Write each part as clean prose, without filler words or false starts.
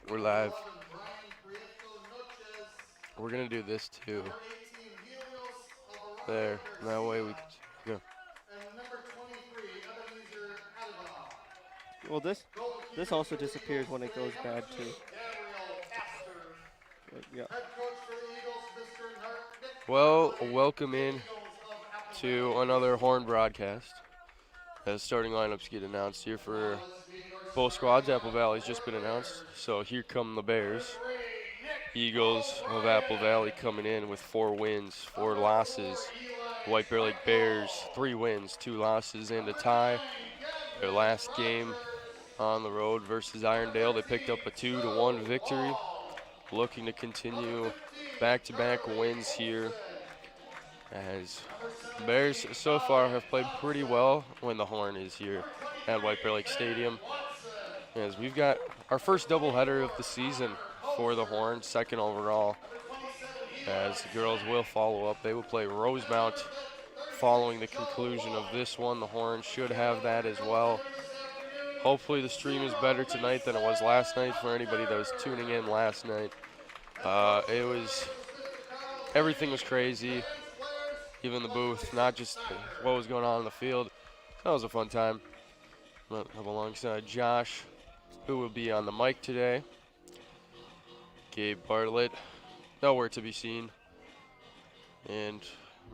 We're live. We're gonna do this too. There. That way we can go. Well, this also disappears when it goes bad too. Yeah. Well, welcome in to another Horn broadcast. As starting lineups get announced here for both squads. Apple Valley's just been announced. So here come the Bears. Eagles of Apple Valley coming in with 4 wins, 4 losses. White Bear Lake Bears, 3 wins, 2 losses, and a tie. Their last game on the road versus Irondale, they picked up a 2-1 victory. Looking to continue back-to-back wins here, as the Bears so far have played pretty well when the Horn is here at White Bear Lake Stadium. As we've got our first doubleheader of the season for the Horn, second overall. As the girls will follow up, they will play Rosemount following the conclusion of this one. The Horn should have that as well. Hopefully the stream is better tonight than it was last night for anybody that was tuning in last night. Everything was crazy, even the booth, not just what was going on in the field. That was a fun time. I'm alongside Josh, who will be on the mic today. Gabe Bartlett, nowhere to be seen. And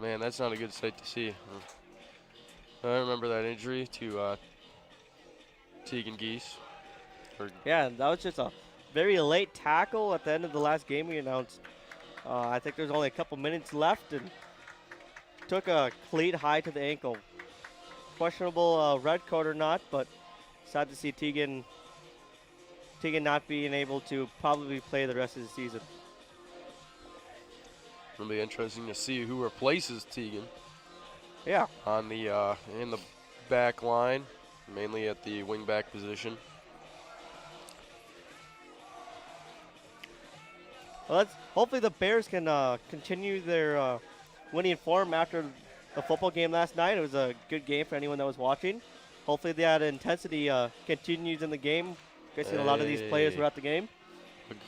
man, that's not a good sight to see. I remember that injury to Tegan Geese. Yeah, that was just a very late tackle at the end of the last game we announced. I think there's only a couple minutes left and took a cleat high to the ankle. Questionable red coat or not, but sad to see Tegan not being able to probably play the rest of the season. It'll be interesting to see who replaces Tegan. Yeah. On the in the back line, mainly at the wing back position. Well, hopefully the Bears can continue their winning form after the football game last night. It was a good game for anyone that was watching. Hopefully that intensity continues in the game. Guessing a lot of these players were at the game.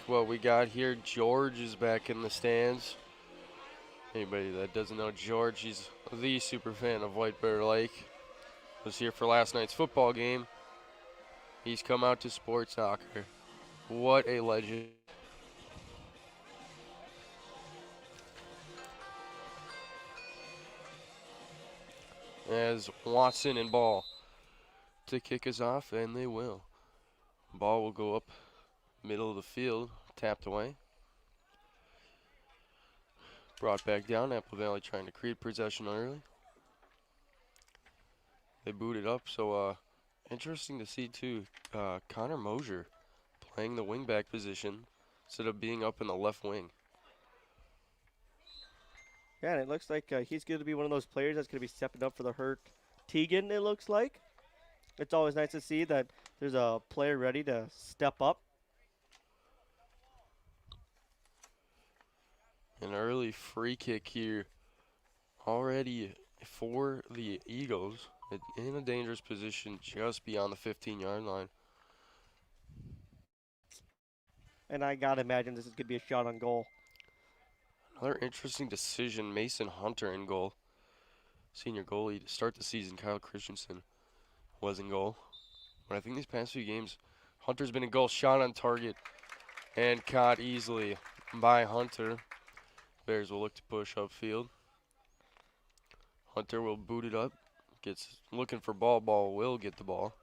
What we got here, George is back in the stands. Anybody that doesn't know George, he's the super fan of White Bear Lake. Was here for last night's football game. He's come out to sports soccer. What a legend. As Watson and ball to kick us off, and they will. Ball will go up middle of the field, tapped away. Brought back down, Apple Valley trying to create possession early. They booted up, so interesting to see too, Connor Mosier playing the wingback position instead of being up in the left wing. Yeah, and it looks like he's going to be one of those players that's going to be stepping up for the hurt Tegan, it looks like. It's always nice to see that there's a player ready to step up. An early free kick here already for the Eagles in a dangerous position just beyond the 15-yard line. And I got to imagine this is going to be a shot on goal. Another interesting decision, Mason Hunter in goal. Senior goalie to start the season, Kyle Christensen was in goal. But I think these past few games, Hunter's been in goal, shot on target, and caught easily by Hunter. Bears will look to push upfield. Hunter will boot it up. Gets looking for ball. Ball will get the ball.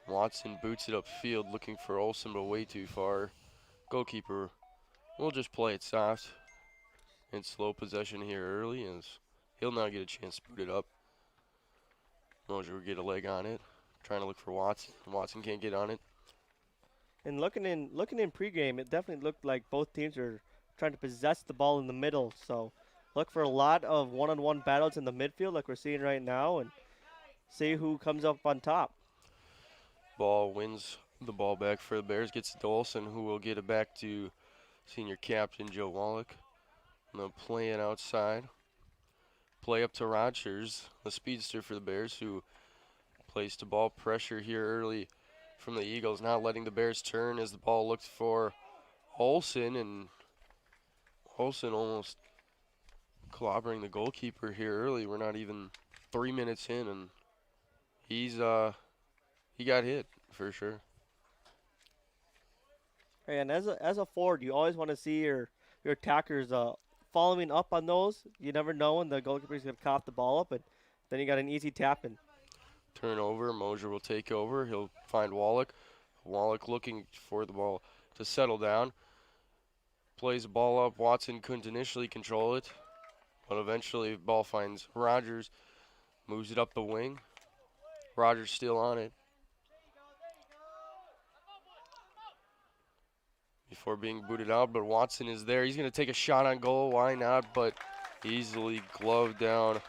Watson boots it upfield, looking for Olsen, but way too far. Goalkeeper will just play it soft and slow possession here early, as he'll now get a chance to boot it up. Mosier will get a leg on it, trying to look for Watson. Watson can't get on it. And looking in pregame, it definitely looked like both teams are trying to possess the ball in the middle. So look for a lot of one-on-one battles in the midfield like we're seeing right now and see who comes up on top. Ball wins the ball back for the Bears, gets to Olsen, who will get it back to senior captain Joe Wallach. And they'll play it outside. Play up to Rogers, the speedster for the Bears, who plays to ball pressure here early from the Eagles, not letting the Bears turn as the ball looked for Olsen, and Olsen almost clobbering the goalkeeper here early. We're not even 3 minutes in, and he got hit for sure. And as a forward, you always want to see your attackers following up on those. You never know when the goalkeeper's gonna cop the ball up, and then you got an easy tap in. Turnover, Mosier will take over. He'll find Wallach. Wallach looking for the ball to settle down. Plays the ball up. Watson couldn't initially control it, but eventually the ball finds Rogers. Moves it up the wing. Rogers still on it. Before being booted out, but Watson is there. He's going to take a shot on goal. Why not? But easily gloved down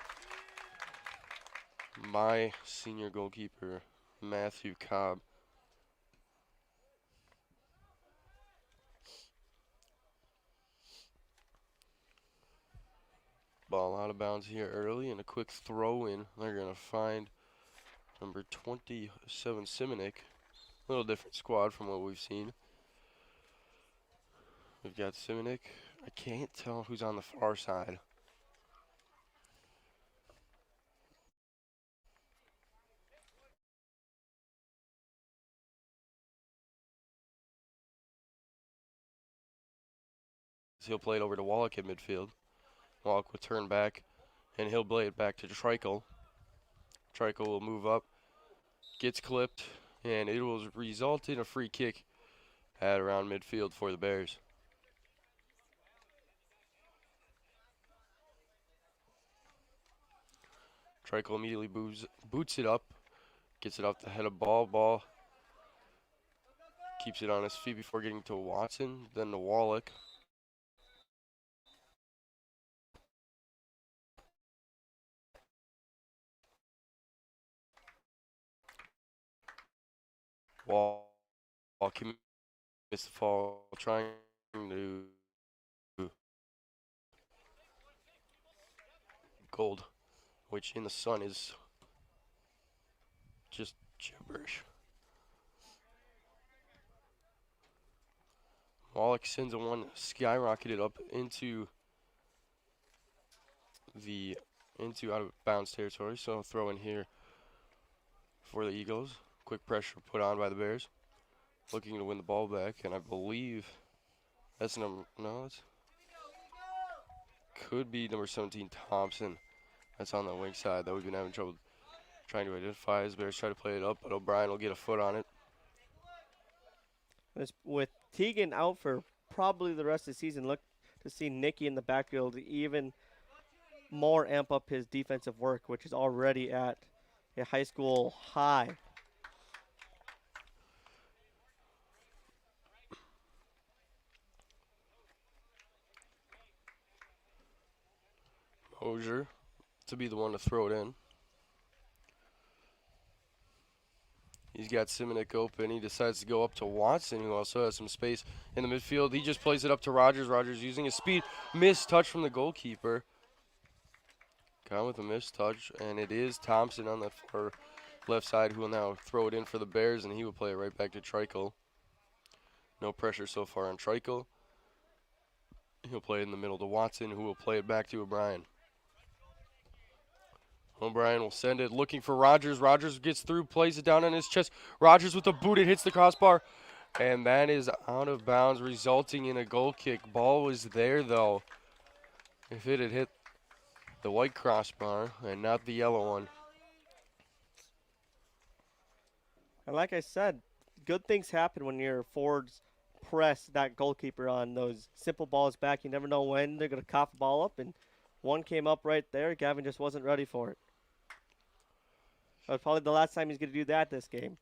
by senior goalkeeper Matthew Cobb. Ball out of bounds here early, and a quick throw in. They're going to find number 27, Simonik. A little different squad from what we've seen. We've got Simonik. I can't tell who's on the far side. He'll play it over to Wallach at midfield. Wallach will turn back, and he'll play it back to Treichel. Treichel will move up, gets clipped, and it will result in a free kick at around midfield for the Bears. Treichel immediately boots it up, gets it off the head of ball. Keeps it on his feet before getting to Watson, then to Wallach. Wallach missed the fall, trying to gold, which in the sun is just gibberish. Wallach sends a one skyrocketed up into out of bounds territory, so throw in here for the Eagles. Quick pressure put on by the Bears, looking to win the ball back, and I believe that's could be number 17, Thompson. That's on the wing side that we've been having trouble trying to identify as Bears try to play it up, but O'Brien will get a foot on it. With Teagan out for probably the rest of the season, look to see Nicky in the backfield even more amp up his defensive work, which is already at a high school high. Mosier to be the one to throw it in. He's got Simonik open. He decides to go up to Watson, who also has some space in the midfield. He just plays it up to Rogers. Rogers using his speed. Missed touch from the goalkeeper. Gone with a missed touch, and it is Thompson on the far left side who will now throw it in for the Bears, and he will play it right back to Treichel. No pressure so far on Treichel. He'll play it in the middle to Watson, who will play it back to O'Brien. O'Brien will send it, looking for Rogers. Rogers gets through, plays it down on his chest. Rogers with the boot, it hits the crossbar, and that is out of bounds, resulting in a goal kick. Ball was there, though. If it had hit the white crossbar and not the yellow one. And like I said, good things happen when your forwards press that goalkeeper on those simple balls back. You never know when they're going to cough the ball up, and one came up right there. Gavin just wasn't ready for it. That was probably the last time he's going to do that this game.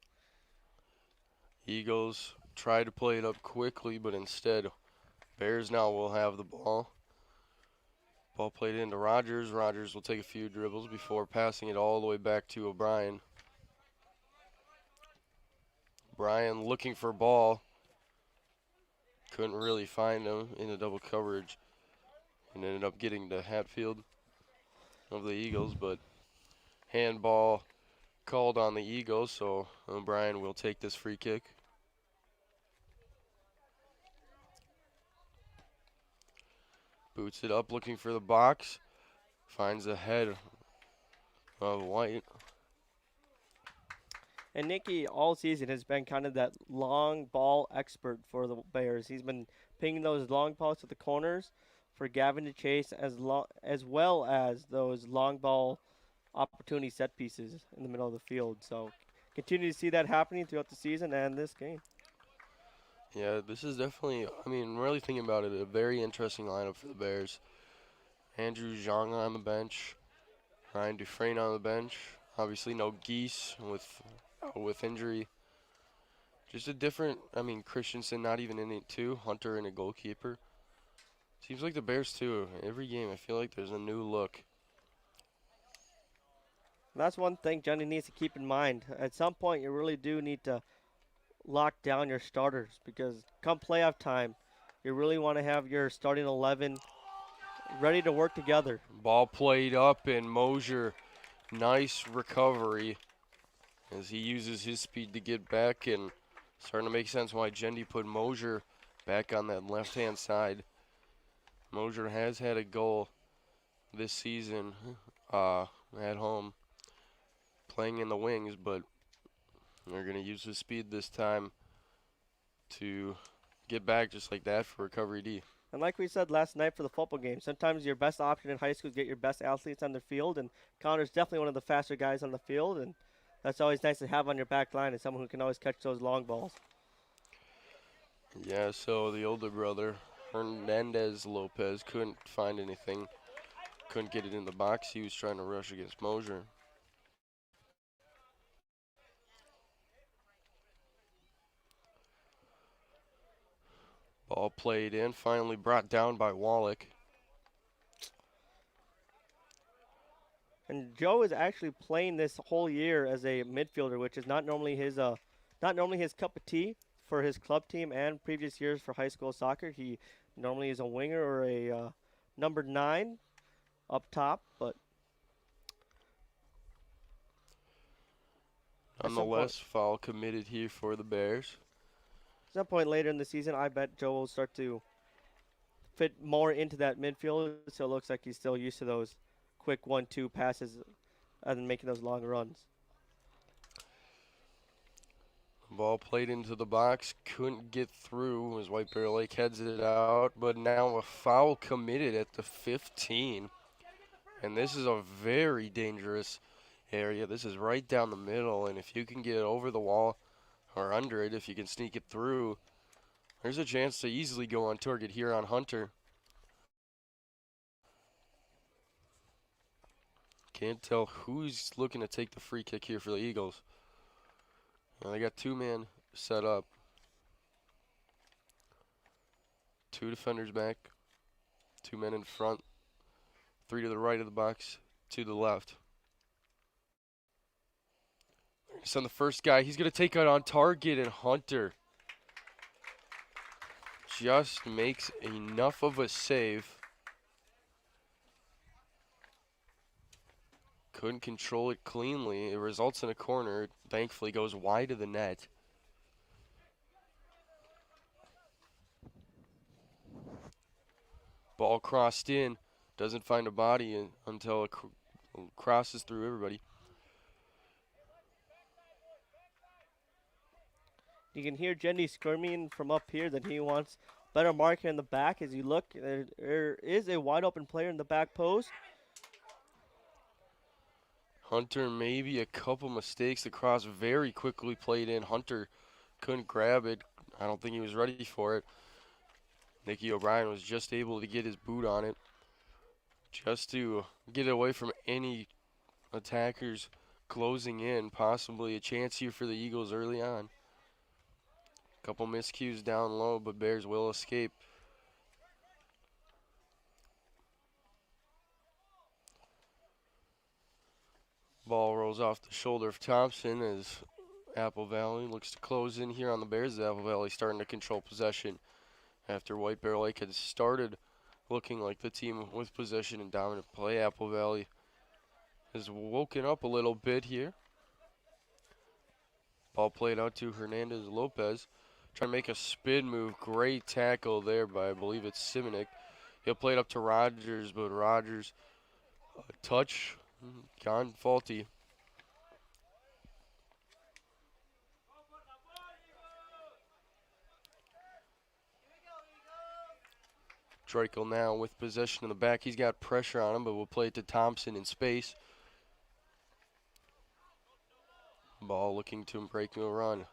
Eagles try to play it up quickly, but instead, Bears now will have the ball. Ball played into Rogers. Rogers will take a few dribbles before passing it all the way back to O'Brien. O'Brien looking for ball. Couldn't really find him in the double coverage and ended up getting to Hatfield of the Eagles, but handball called on the Eagles, so O'Brien will take this free kick. Boots it up, looking for the box. Finds the head of White. And Nicky all season has been kind of that long ball expert for the Bears. He's been pinging those long balls to the corners for Gavin to chase, as well as those long ball opportunity set pieces in the middle of the field. So continue to see that happening throughout the season and this game. Yeah, this is definitely, I mean, really thinking about it, a very interesting lineup for the Bears. Andrew Zhang on the bench, Ryan Dufresne on the bench. Obviously no Geese with injury. Just a different, I mean, Christensen not even in it too. Hunter and a goalkeeper. Seems like the Bears too. Every game I feel like there's a new look. That's one thing Johnny needs to keep in mind. At some point, you really do need to lock down your starters because come playoff time, you really want to have your starting 11 ready to work together. Ball played up and Mosier, nice recovery as he uses his speed to get back, and starting to make sense why Gendy put Mosier back on that left-hand side. Mosier has had a goal this season at home playing in the wings, but they're going to use his speed this time to get back just like that for recovery D. And like we said last night for the football game, sometimes your best option in high school is get your best athletes on the field, and Connor's definitely one of the faster guys on the field, and that's always nice to have on your back line, and someone who can always catch those long balls. Yeah, so the older brother, Hernandez Lopez, couldn't find anything, couldn't get it in the box. He was trying to rush against Mosier. Ball played in, finally brought down by Wallach. And Joe is actually playing this whole year as a midfielder, which is not normally his cup of tea for his club team and previous years for high school soccer. He normally is a winger or a number 9 up top, but nonetheless, foul committed here for the Bears. At some point later in the season, I bet Joe will start to fit more into that midfield, so it looks like he's still used to those quick 1-2 passes and making those long runs. Ball played into the box, couldn't get through as White Bear Lake heads it out, but now a foul committed at the 15. And this is a very dangerous area. This is right down the middle, and if you can get over the wall or under it, if you can sneak it through, there's a chance to easily go on target here on Hunter. Can't tell who's looking to take the free kick here for the Eagles. Well, they got 2-man set up. 2 defenders back. 2 men in front. 3 to the right of the box. 2 to the left. He's on the first guy. He's going to take out on target, and Hunter just makes enough of a save. Couldn't control it cleanly. It results in a corner. It thankfully goes wide of the net. Ball crossed in. Doesn't find a body until it crosses through everybody. You can hear Jenny screaming from up here that he wants better marking in the back. As you look, there is a wide open player in the back post. Hunter maybe a couple mistakes. The cross very quickly played in. Hunter couldn't grab it. I don't think he was ready for it. Nicky O'Brien was just able to get his boot on it just to get away from any attackers closing in. Possibly a chance here for the Eagles early on. Couple miscues down low, but Bears will escape. Ball rolls off the shoulder of Thompson as Apple Valley looks to close in here on the Bears. Apple Valley starting to control possession after White Bear Lake had started looking like the team with possession and dominant play. Apple Valley has woken up a little bit here. Ball played out to Hernandez Lopez. Trying to make a spin move. Great tackle there by, I believe it's Simonik. He'll play it up to Rogers, but Rogers, touch, gone faulty. Treichel now with possession in the back. He's got pressure on him, but we'll play it to Thompson in space. Ball looking to break a run.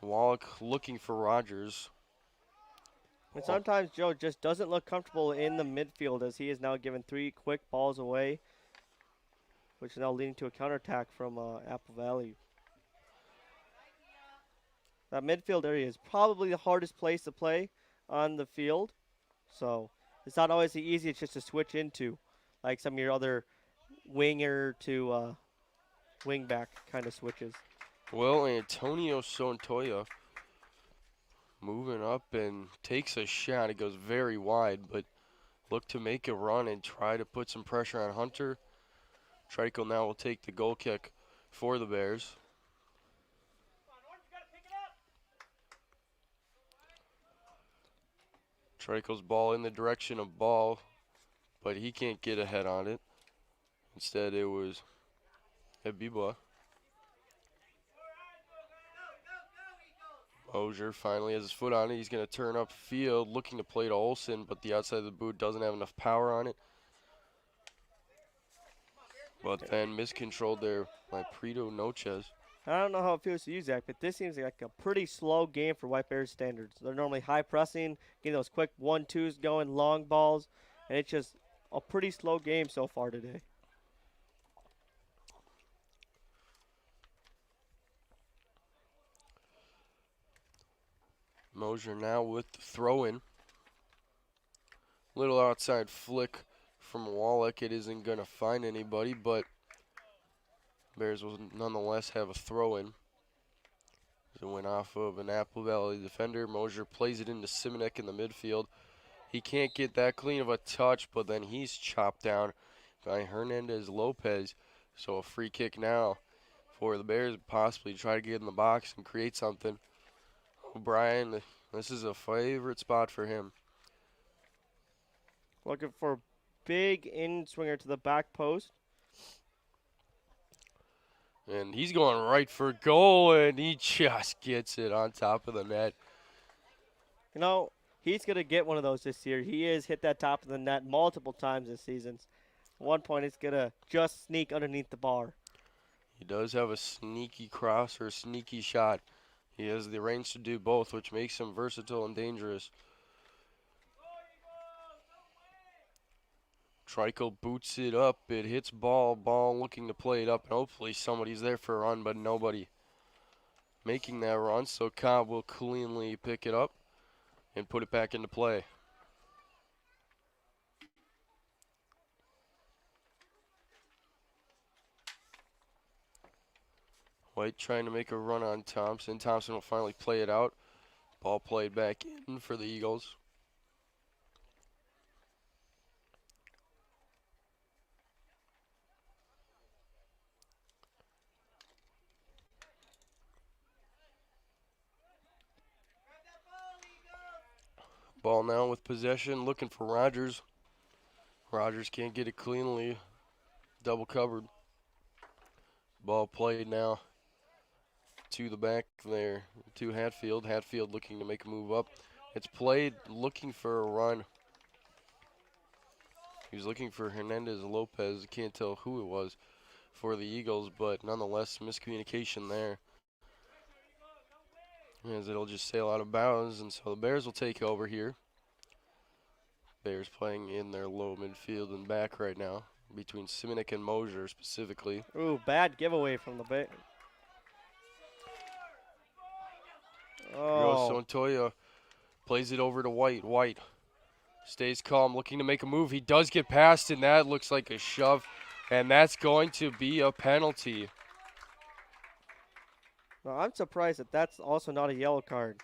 Wallach looking for Rogers. And sometimes Joe just doesn't look comfortable in the midfield as he is now given 3 quick balls away, which is now leading to a counterattack from Apple Valley. That midfield area is probably the hardest place to play on the field. So it's not always the easiest just to switch into, like some of your other winger to wing back kind of switches. Well, Antonio Sontoya moving up and takes a shot. It goes very wide, but look to make a run and try to put some pressure on Hunter. Treichel now will take the goal kick for the Bears. Treichel's ball in the direction of Ball, but he can't get ahead on it. Instead, it was Ebiba. Mosier finally has his foot on it. He's going to turn upfield, looking to play to Olsen, but the outside of the boot doesn't have enough power on it. But then miscontrolled there by Prito Noches. I don't know how it feels to you, Zach, but this seems like a pretty slow game for White Bears standards. They're normally high pressing, getting those quick 1-2s going, long balls, and it's just a pretty slow game so far today. Mosier now with the throw-in. Little outside flick from Wallach. It isn't going to find anybody, but Bears will nonetheless have a throw-in. It went off of an Apple Valley defender. Mosier plays it into Simonek in the midfield. He can't get that clean of a touch, but then he's chopped down by Hernandez Lopez. So a free kick now for the Bears, possibly try to get in the box and create something. O'Brien, this is a favorite spot for him. Looking for a big in-swinger to the back post. And he's going right for goal, and he just gets it on top of the net. You know, he's going to get one of those this year. He has hit that top of the net multiple times this season. At one point, it's going to just sneak underneath the bar. He does have a sneaky cross or a sneaky shot. He has the range to do both, which makes him versatile and dangerous. Treichel boots it up. It hits Ball. Ball looking to play it up, and hopefully somebody's there for a run, but nobody making that run. So Cobb will cleanly pick it up and put it back into play. White trying to make a run on Thompson. Thompson will finally play it out. Ball played back in for the Eagles. Ball now with possession, looking for Rogers. Rogers can't get it cleanly. Double covered. Ball played now to the back there, to Hatfield. Hatfield looking to make a move up. It's played, looking for a run. He was looking for Hernandez Lopez. Can't tell who it was for the Eagles, but nonetheless, miscommunication there. As it'll just sail out of bounds, and so the Bears will take over here. Bears playing in their low midfield and back right now, between Simonek and Mosier specifically. Ooh, bad giveaway from the Bears. Oh. Sontoya plays it over to White. White stays calm, looking to make a move. He does get past, and that looks like a shove, and that's going to be a penalty. Now, I'm surprised that that's also not a yellow card.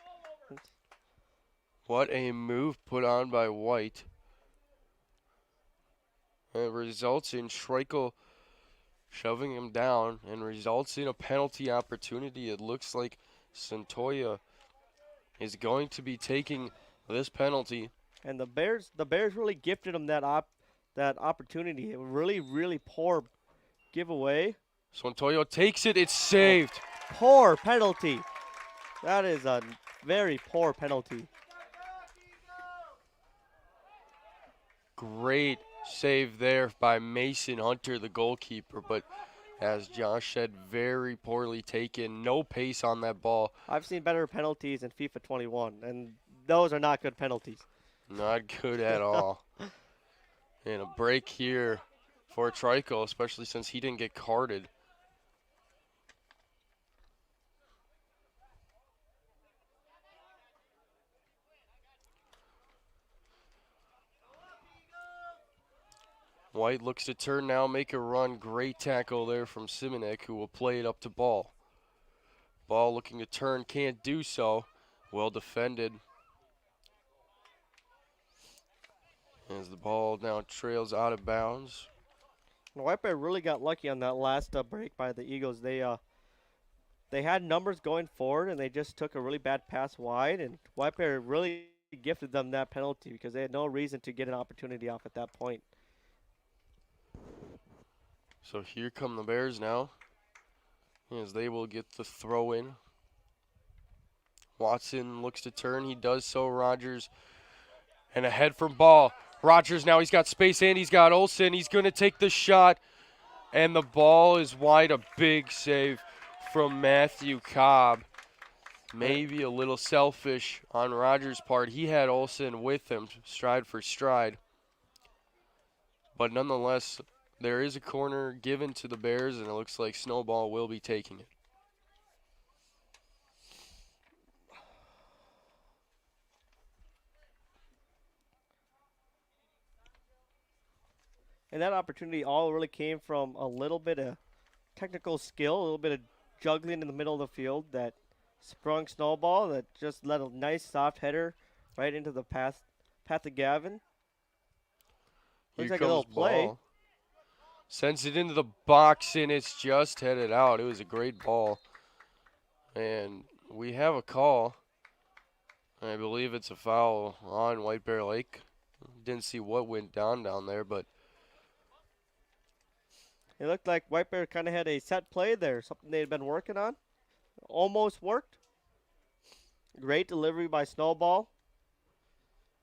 What a move put on by White. It results in Treichel shoving him down, and results in a penalty opportunity. It looks like Centolla is going to be taking this penalty. And the Bears really gifted him that opportunity. A really poor giveaway. Centolla takes it. It's saved. Poor penalty. That is a very poor penalty. Great save there by Mason Hunter, the goalkeeper, but as Josh said, very poorly taken. No pace on that ball. I've seen better penalties in FIFA 21, and those are not good penalties. Not good at all. And a break here for Trico, especially since he didn't get carded. White looks to turn now, make a run. Great tackle there from Simonek, who will play it up to Ball. Ball looking to turn, can't do so. Well defended. As the ball now trails out of bounds. White Bear really got lucky on that last break by the Eagles. They had numbers going forward, and they just took a really bad pass wide, and White Bear really gifted them that penalty because they had no reason to get an opportunity off at that point. So here come the Bears now, as they will get the throw in. Watson looks to turn. He does so. Rogers and ahead from Ball. Rogers now, he's got space and he's got Olsen. He's going to take the shot, and the ball is wide. A big save from Matthew Cobb. Maybe a little selfish on Rogers' part. He had Olsen with him, stride for stride. But nonetheless, there is a corner given to the Bears, and it looks like Snowball will be taking it. And that opportunity all really came from a little bit of technical skill, a little bit of juggling in the middle of the field that sprung Snowball that just let a nice soft header right into the path to Gavin. Looks like a little play. Ball. Sends it into the box, and it's just headed out. It was a great ball. And we have a call. I believe it's a foul on White Bear Lake. Didn't see what went down there, but it looked like White Bear kind of had a set play there, something they had been working on. Almost worked. Great delivery by Snowball.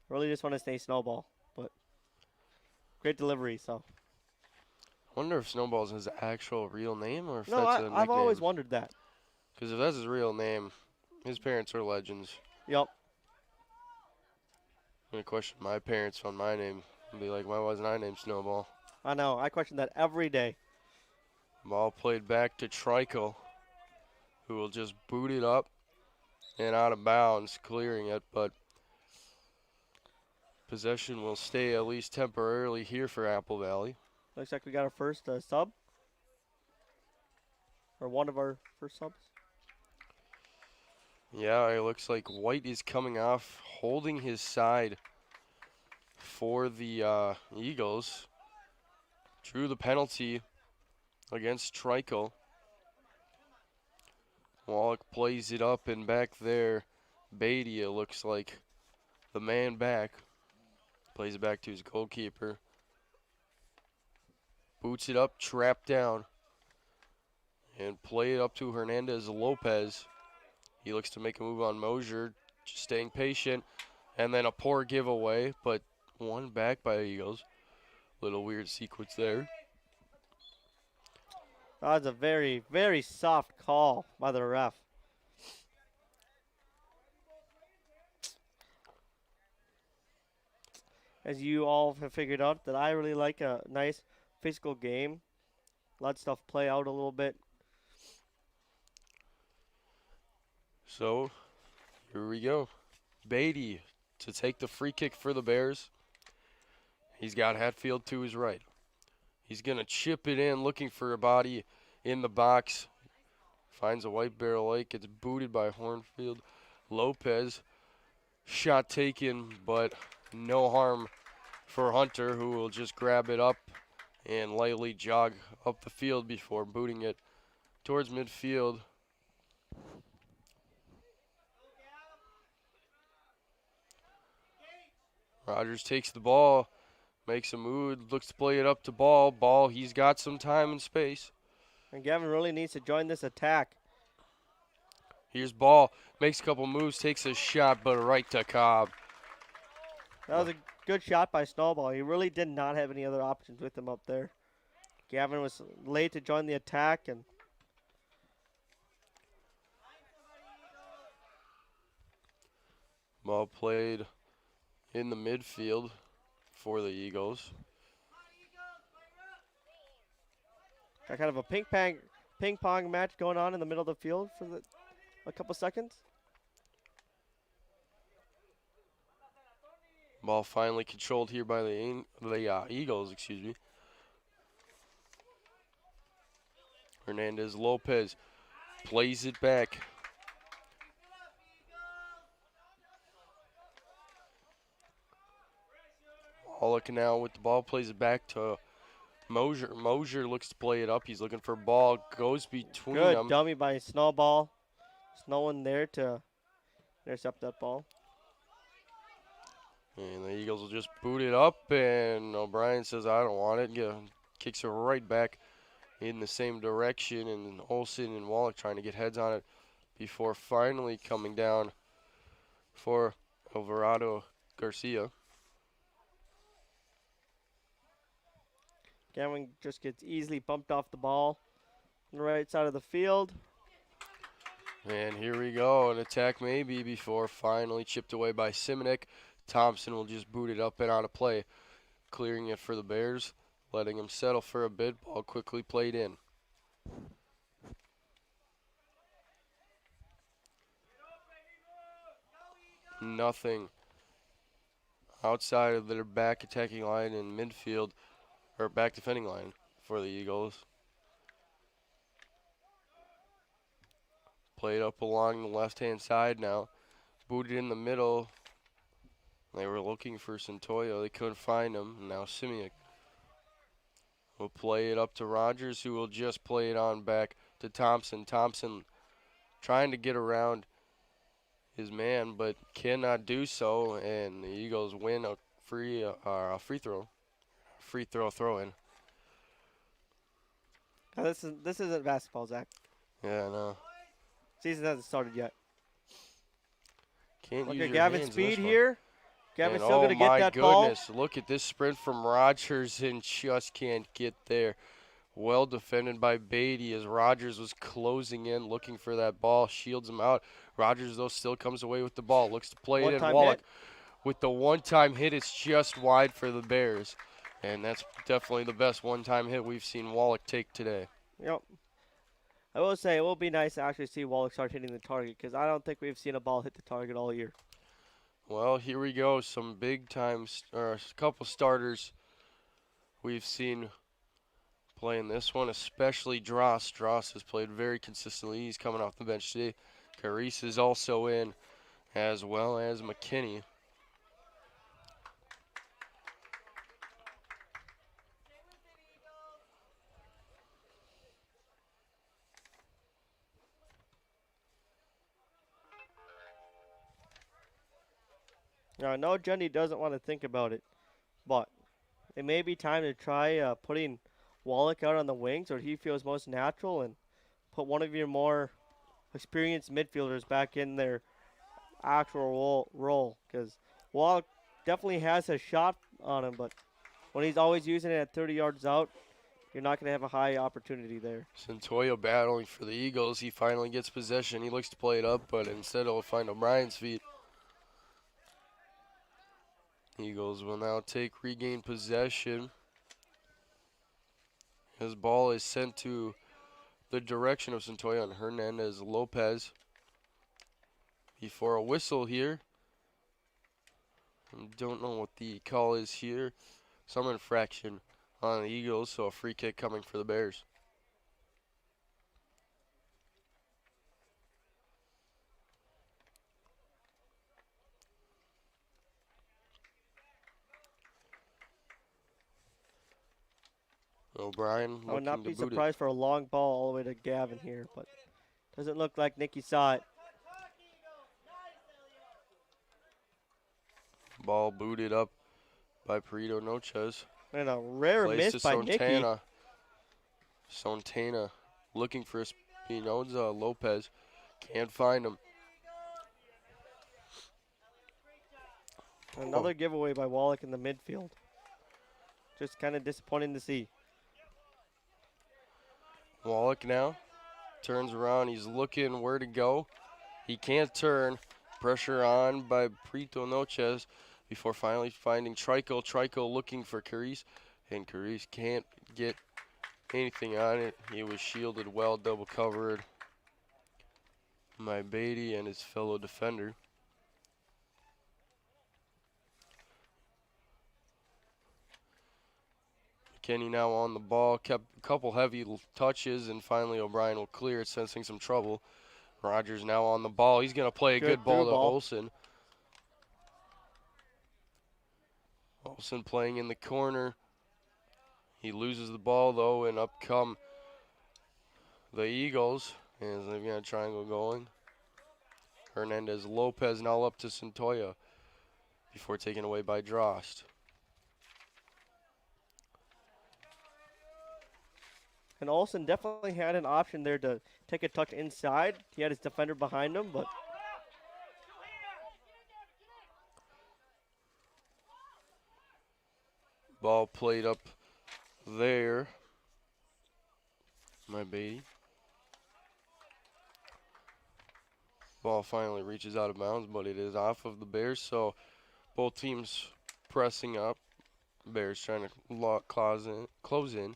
Really just want to say Snowball, but great delivery. So. I wonder if Snowball's his actual real name or if No, that's a nickname. I've always wondered that. Because if that's his real name, his parents are legends. Yep. I'm going to question my parents on my name and be like, why wasn't I named Snowball? I know. I question that every day. Ball played back to Trico, who will just boot it up and out of bounds, clearing it. But possession will stay at least temporarily here for Apple Valley. Looks like we got our first sub. Or one of our first subs. Yeah, it looks like White is coming off, holding his side for the Eagles. Drew the penalty against Trico. Wallach plays it up, and back there, Beatty, it looks like the man back. Plays it back to his goalkeeper. Boots it up, trap down. And play it up to Hernandez Lopez. He looks to make a move on Mosier, just staying patient. And then a poor giveaway, but one back by the Eagles. Little weird sequence there. That was a very, very soft call by the ref. As you all have figured out, that I really like a nice physical game. Let stuff play out a little bit. So, here we go. Beatty to take the free kick for the Bears. He's got Hatfield to his right. He's going to chip it in, looking for a body in the box. Finds a White Bear Lake. It's booted by Hornfield. Lopez. Shot taken, but no harm for Hunter, who will just grab it up and lightly jog up the field before booting it towards midfield. Rogers takes the ball, makes a move, looks to play it up to Ball. Ball, he's got some time and space. And Gavin really needs to join this attack. Here's Ball, makes a couple moves, takes a shot, but right to Cobb. That was a good shot by Snowball. He really did not have any other options with him up there. Gavin was late to join the attack, and Ball played in the midfield for the Eagles. got kind of a ping pong match going on in the middle of the field for a couple seconds. Ball finally controlled here by the Eagles, excuse me. Hernandez Lopez plays it back. Wallach now with the ball, plays it back to Mosier. Mosier looks to play it up. He's looking for Ball, goes between Good them. dummy by Snowball. There's no one there to intercept that ball. And the Eagles will just boot it up, and O'Brien says, I don't want it. Yeah, kicks it right back in the same direction, and Olsen and Wallach trying to get heads on it before finally coming down for Alvarado Garcia. Gavin just gets easily bumped off the ball on the right side of the field. And here we go, an attack maybe before finally chipped away by Simonek. Thompson will just boot it up and out of play, clearing it for the Bears, letting him settle for a bit. Ball quickly played in. Nothing outside of their back attacking line in midfield, or back defending line for the Eagles. Played up along the left-hand side now. Booted in the middle. They were looking for Santoyo. They couldn't find him. Now Simiak will play it up to Rogers, who will just play it on back to Thompson. Thompson trying to get around his man, but cannot do so, and the Eagles win a free throw. Free throw-in. This isn't basketball, Zach. Yeah, no. Season hasn't started yet. Can't Look use at your Gavin's hands in this speed one. here. Gavin's And still going to get that ball. Oh my goodness, look at this sprint from Rogers and just can't get there. Well defended by Beatty as Rogers was closing in, looking for that ball, shields him out. Rogers, though, still comes away with the ball, looks to play it in. One-time Wallach hit. with the one-time hit, it's just wide for the Bears. And that's definitely the best one-time hit we've seen Wallach take today. Yep. I will say it will be nice to actually see Wallach start hitting the target because I don't think we've seen a ball hit the target all year. Well, here we go. Some big time, or a couple starters we've seen playing this one, especially Dross. Dross has played very consistently. He's coming off the bench today. Carice is also in, as well as McKinney. Now, I know Jenny doesn't want to think about it, but it may be time to try putting Wallach out on the wings where he feels most natural and put one of your more experienced midfielders back in their actual role because Wallach definitely has a shot on him, but when he's always using it at 30 yards out, you're not going to have a high opportunity there. Santoyo battling for the Eagles. He finally gets possession. He looks to play it up, but instead he'll find O'Brien's feet. Eagles will now regain possession. His ball is sent to the direction of Santoyo and Hernandez Lopez. Before a whistle here. I don't know what the call is here. Some infraction on the Eagles, so a free kick coming for the Bears. O'Brien I would not looking be to boot it. surprised for a long ball all the way to Gavin here, but doesn't look like Nicky saw it. Ball booted up by Perito Noches. And a rare Plays miss to by Nicky. Sontana. Sontana looking for Spinoza. Lopez can't find him. Another giveaway by Wallach in the midfield. Just kind of disappointing to see. Wallach now turns around. He's looking where to go. He can't turn. Pressure on by Perito Noches before finally finding Trico. Trico looking for Carice, and Carice can't get anything on it. He was shielded well, double covered by Beatty and his fellow defender. Kenny now on the ball, kept a couple heavy touches, and finally O'Brien will clear it, sensing some trouble. Rogers now on the ball. He's going to play a good ball to Olsen. Olsen playing in the corner. He loses the ball, though, and up come the Eagles. And they've got a triangle going. Hernandez Lopez now up to Centoya before taken away by Drost. And Olsen definitely had an option there to take a tuck inside. He had his defender behind him, but ball played up there. My baby. Ball finally reaches out of bounds, but it is off of the Bears, so both teams pressing up. Bears trying to close in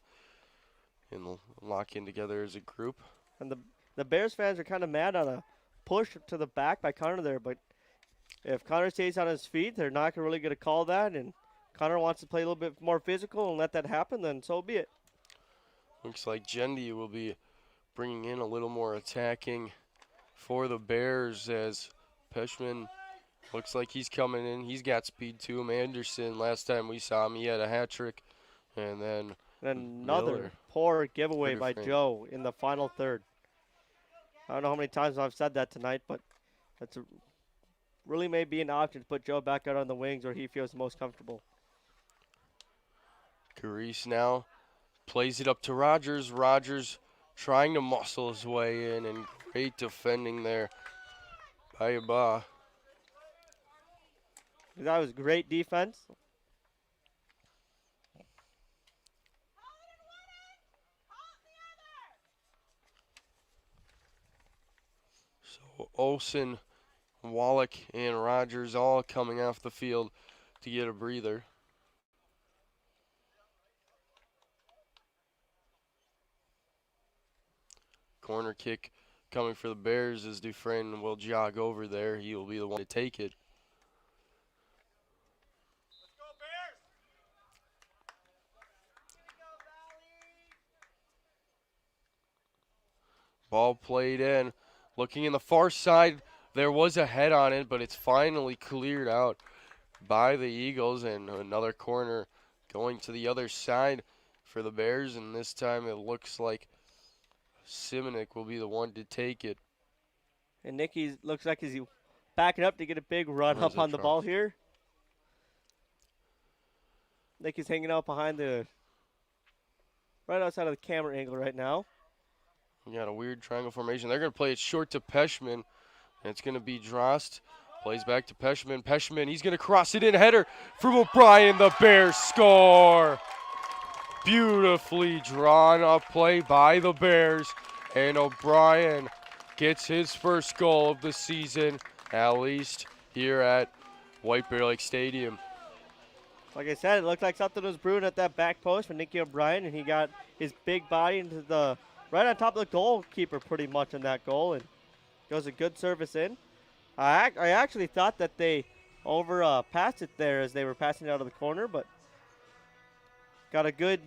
and lock in together as a group. And the Bears fans are kind of mad on a push to the back by Connor there, but if Connor stays on his feet, they're not really going to call that, and Connor wants to play a little bit more physical and let that happen, then so be it. Looks like Gendy will be bringing in a little more attacking for the Bears as Peshman looks like he's coming in. He's got speed to him. Anderson, last time we saw him, he had a hat trick. And then another Miller. poor giveaway Good by frame. Joe in the final third. I don't know how many times I've said that tonight, but that's really may be an option to put Joe back out on the wings where he feels most comfortable. Carice now plays it up to Rogers. Rogers trying to muscle his way in, and great defending there by Yaba. That was great defense. So Olsen, Wallach, and Rogers all coming off the field to get a breather. Corner kick coming for the Bears as Dufresne will jog over there. He will be the one to take it. Ball played in. Looking in the far side, there was a head on it, but it's finally cleared out by the Eagles. And another corner going to the other side for the Bears. And this time it looks like Simonik will be the one to take it. And Nicky looks like he's backing up to get a big run Where's up on the that ball here. Nicky's hanging out behind right outside of the camera angle right now. We got a weird triangle formation. They're going to play it short to Peshman. And it's going to be Drost. Plays back to Peshman. Peshman, he's going to cross it in. Header from O'Brien. The Bears score. Beautifully drawn up play by the Bears. And O'Brien gets his first goal of the season, at least here at White Bear Lake Stadium. Like I said, it looked like something was brewing at that back post for Nicky O'Brien, and he got his big body into the right on top of the goalkeeper pretty much on that goal, and goes a good service in. I actually thought that they passed it there as they were passing it out of the corner, but got a good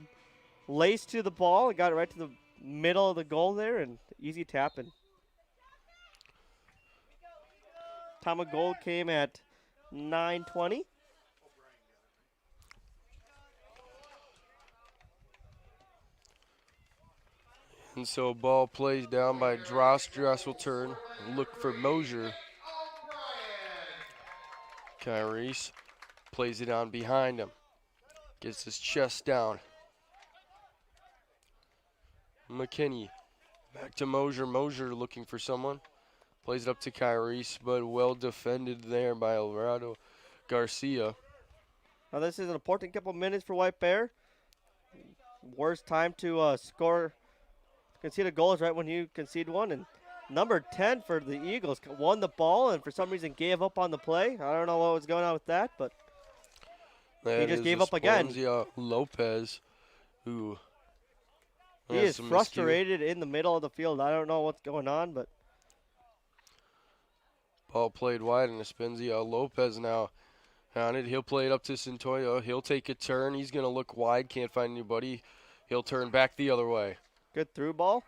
lace to the ball and got it right to the middle of the goal there, and easy tapping. Time of goal came at 9:20. And so ball plays down by Dross. Dross will turn, look for Mosier. Kyrese plays it on behind him. Gets his chest down. McKinney back to Mosier. Mosier looking for someone. Plays it up to Kyrese, but well defended there by Alvarado Garcia. Now this is an important couple minutes for White Bear. Worst time to concede a goal is right when you concede one. And number 10 for the Eagles won the ball and for some reason gave up on the play. I don't know what was going on with that, but he just gave up again. Lopez, who he is frustrated in the middle of the field. I don't know what's going on, but ball played wide and Espenzia Lopez now on it. He'll play it up to Centoya. He'll take a turn. He's going to look wide. Can't find anybody. He'll turn back the other way. Good through ball.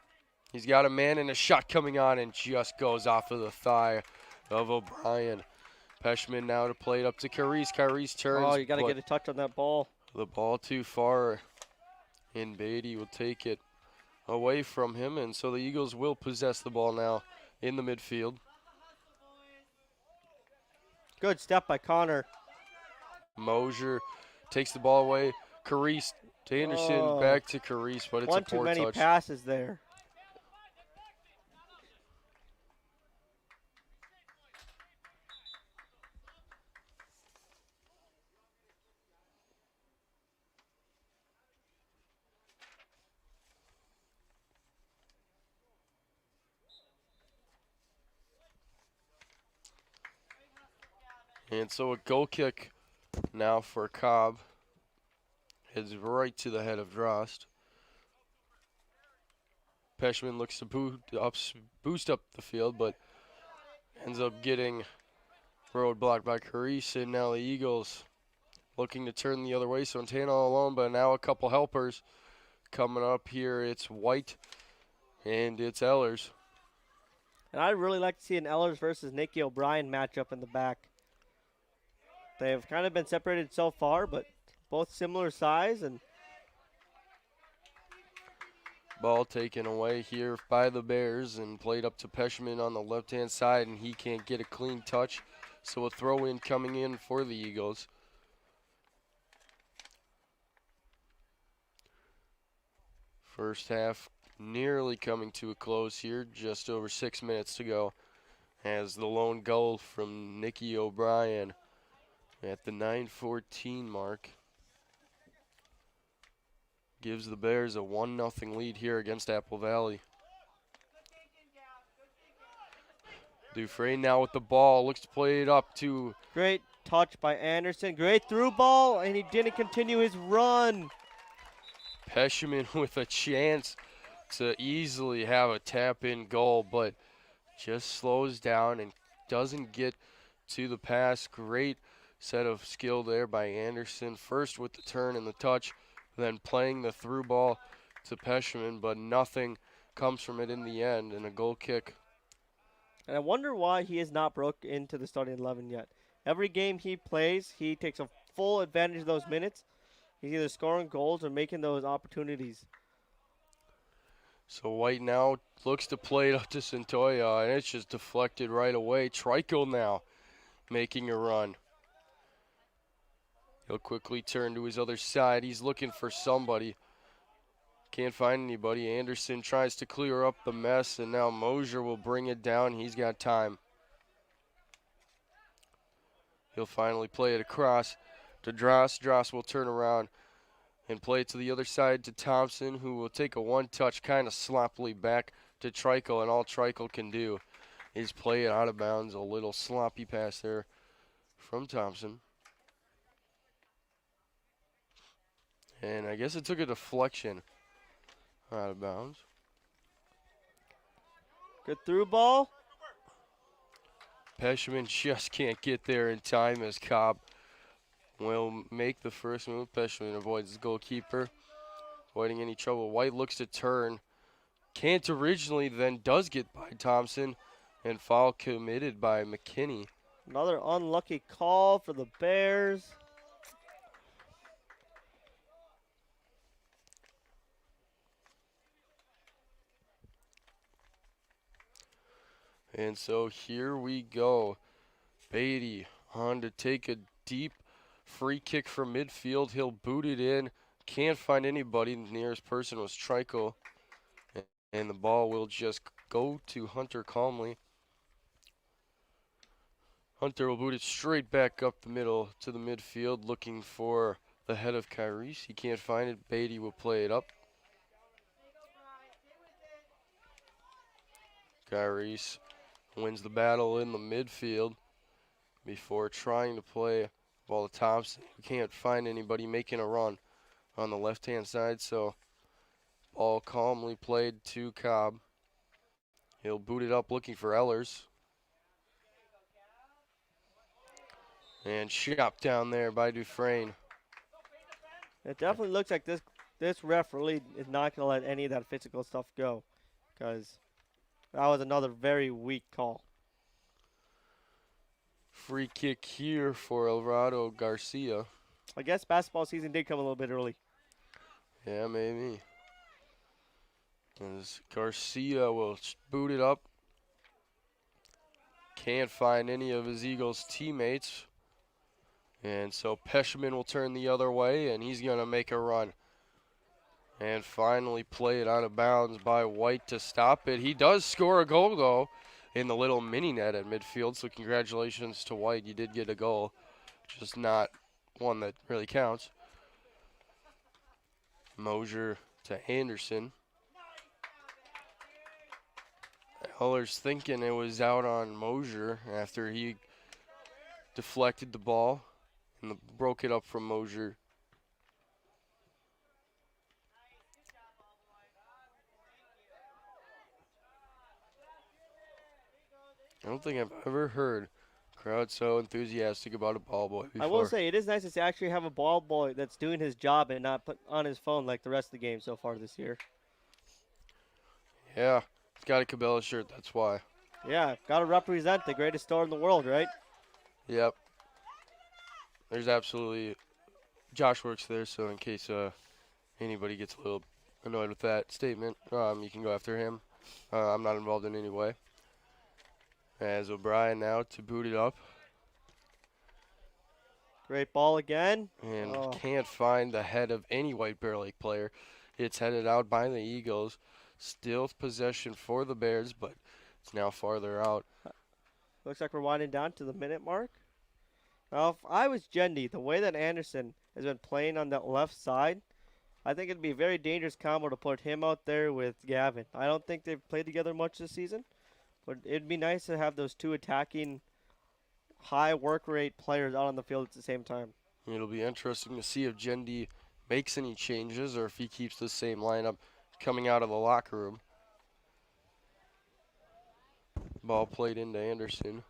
He's got a man and a shot coming on and just goes off of the thigh of O'Brien. Peshman now to play it up to Kyrese. Kyrese turns. Oh, you got to get a touch on that ball. The ball too far, and Beatty will take it away from him, and so the Eagles will possess the ball now in the midfield. Good step by Connor. Mosier takes the ball away. Kyrese to Anderson, back to Kyrese, but it's a poor touch. One too many passes there. And so a goal kick now for Cobb. Heads right to the head of Drost. Peshman looks to boost up the field, but ends up getting roadblocked by Kyrese. And now the Eagles looking to turn the other way. Santana alone, but now a couple helpers coming up here. It's White and it's Ehlers. And I'd really like to see an Ehlers versus Nicky O'Brien matchup in the back. They've kind of been separated so far, but both similar size. And ball taken away here by the Bears and played up to Peshman on the left-hand side, and he can't get a clean touch. So a throw-in coming in for the Eagles. First half nearly coming to a close here, just over 6 minutes to go, as the lone goal from Nicky O'Brien at the 9:14 mark gives the Bears a 1-0 lead here against Apple Valley. Dufresne now with the ball, looks to play it up to... Great touch by Anderson, great through ball, and he didn't continue his run. Peshman with a chance to easily have a tap-in goal, but just slows down and doesn't get to the pass. Great set of skill there by Anderson, first with the turn and the touch, then playing the through ball to Peshman, but nothing comes from it in the end, and a goal kick. And I wonder why he has not broke into the starting 11 yet. Every game he plays, he takes a full advantage of those minutes. He's either scoring goals or making those opportunities. So White now looks to play it up to Centoya, and it's just deflected right away. Trico now making a run. He'll quickly turn to his other side. He's looking for somebody. Can't find anybody. Anderson tries to clear up the mess, and now Mosier will bring it down. He's got time. He'll finally play it across to Dross. Dross will turn around and play it to the other side to Thompson, who will take a one-touch kind of sloppily back to Trico, and all Trico can do is play it out of bounds. A little sloppy pass there from Thompson. And I guess it took a deflection out of bounds. Good through ball. Peshman just can't get there in time as Cobb will make the first move. Peshman avoids the goalkeeper, avoiding any trouble. White looks to turn. Can't originally, then does get by Thompson, and foul committed by McKinney. Another unlucky call for the Bears. And so here we go. Beatty on to take a deep free kick from midfield. He'll boot it in. Can't find anybody. The nearest person was Trico. And the ball will just go to Hunter calmly. Hunter will boot it straight back up the middle to the midfield, looking for the head of Kyrese. He can't find it. Beatty will play it up. Kyrese wins the battle in the midfield before trying to play ball to Thompson. We can't find anybody making a run on the left-hand side, so ball calmly played to Cobb. He'll boot it up looking for Ellers. And shot down there by Dufresne. It definitely looks like this ref really is not going to let any of that physical stuff go, because that was another very weak call. Free kick here for Alvarado Garcia. I guess basketball season did come a little bit early. Yeah, maybe. As Garcia will boot it up. Can't find any of his Eagles teammates. And so Peshman will turn the other way, and he's going to make a run. And finally play it out of bounds by White to stop it. He does score a goal, though, in the little mini net at midfield. So congratulations to White. You did get a goal, just not one that really counts. Mosier to Anderson. Heller's thinking it was out on Mosier after he deflected the ball and broke it up from Mosier. I don't think I've ever heard a crowd so enthusiastic about a ball boy before. I will say it is nice to actually have a ball boy that's doing his job and not put on his phone like the rest of the game so far this year. Yeah, he's got a Cabela shirt, that's why. Yeah, got to represent the greatest store in the world, right? Yep. There's absolutely, Josh works there, so in case anybody gets a little annoyed with that statement, you can go after him. I'm not involved in any way. As O'Brien now to boot it up. Great ball again. And can't find the head of any White Bear Lake player. It's headed out by the Eagles. Still possession for the Bears, but it's now farther out. Looks like we're winding down to the minute mark. Now, if I was Gendy, the way that Anderson has been playing on that left side, I think it'd be a very dangerous combo to put him out there with Gavin. I don't think they've played together much this season, but it'd be nice to have those two attacking, high work rate players out on the field at the same time. It'll be interesting to see if Gendy makes any changes or if he keeps the same lineup coming out of the locker room. Ball played into Anderson.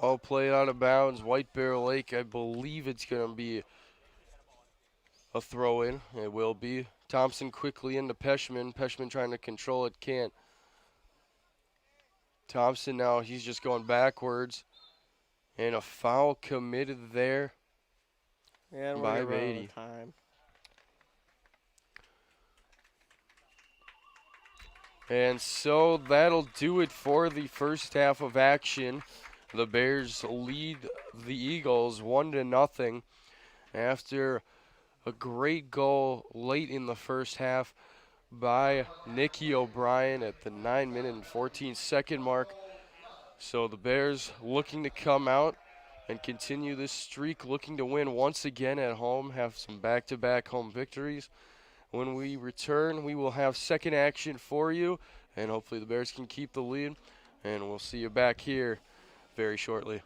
Ball played out of bounds. White Bear Lake, I believe it's going to be a throw-in. It will be. Thompson quickly into Peshman. Peshman trying to control it, can't. Thompson now, he's just going backwards. And a foul committed there And by we're running out Beatty. of time. And so that'll do it for the first half of action. The Bears lead the Eagles 1-0 after a great goal late in the first half by Nicky O'Brien at the 9-minute and 14-second mark. So the Bears looking to come out and continue this streak, looking to win once again at home, have some back-to-back home victories. When we return, we will have second action for you, and hopefully the Bears can keep the lead, and we'll see you back here very shortly.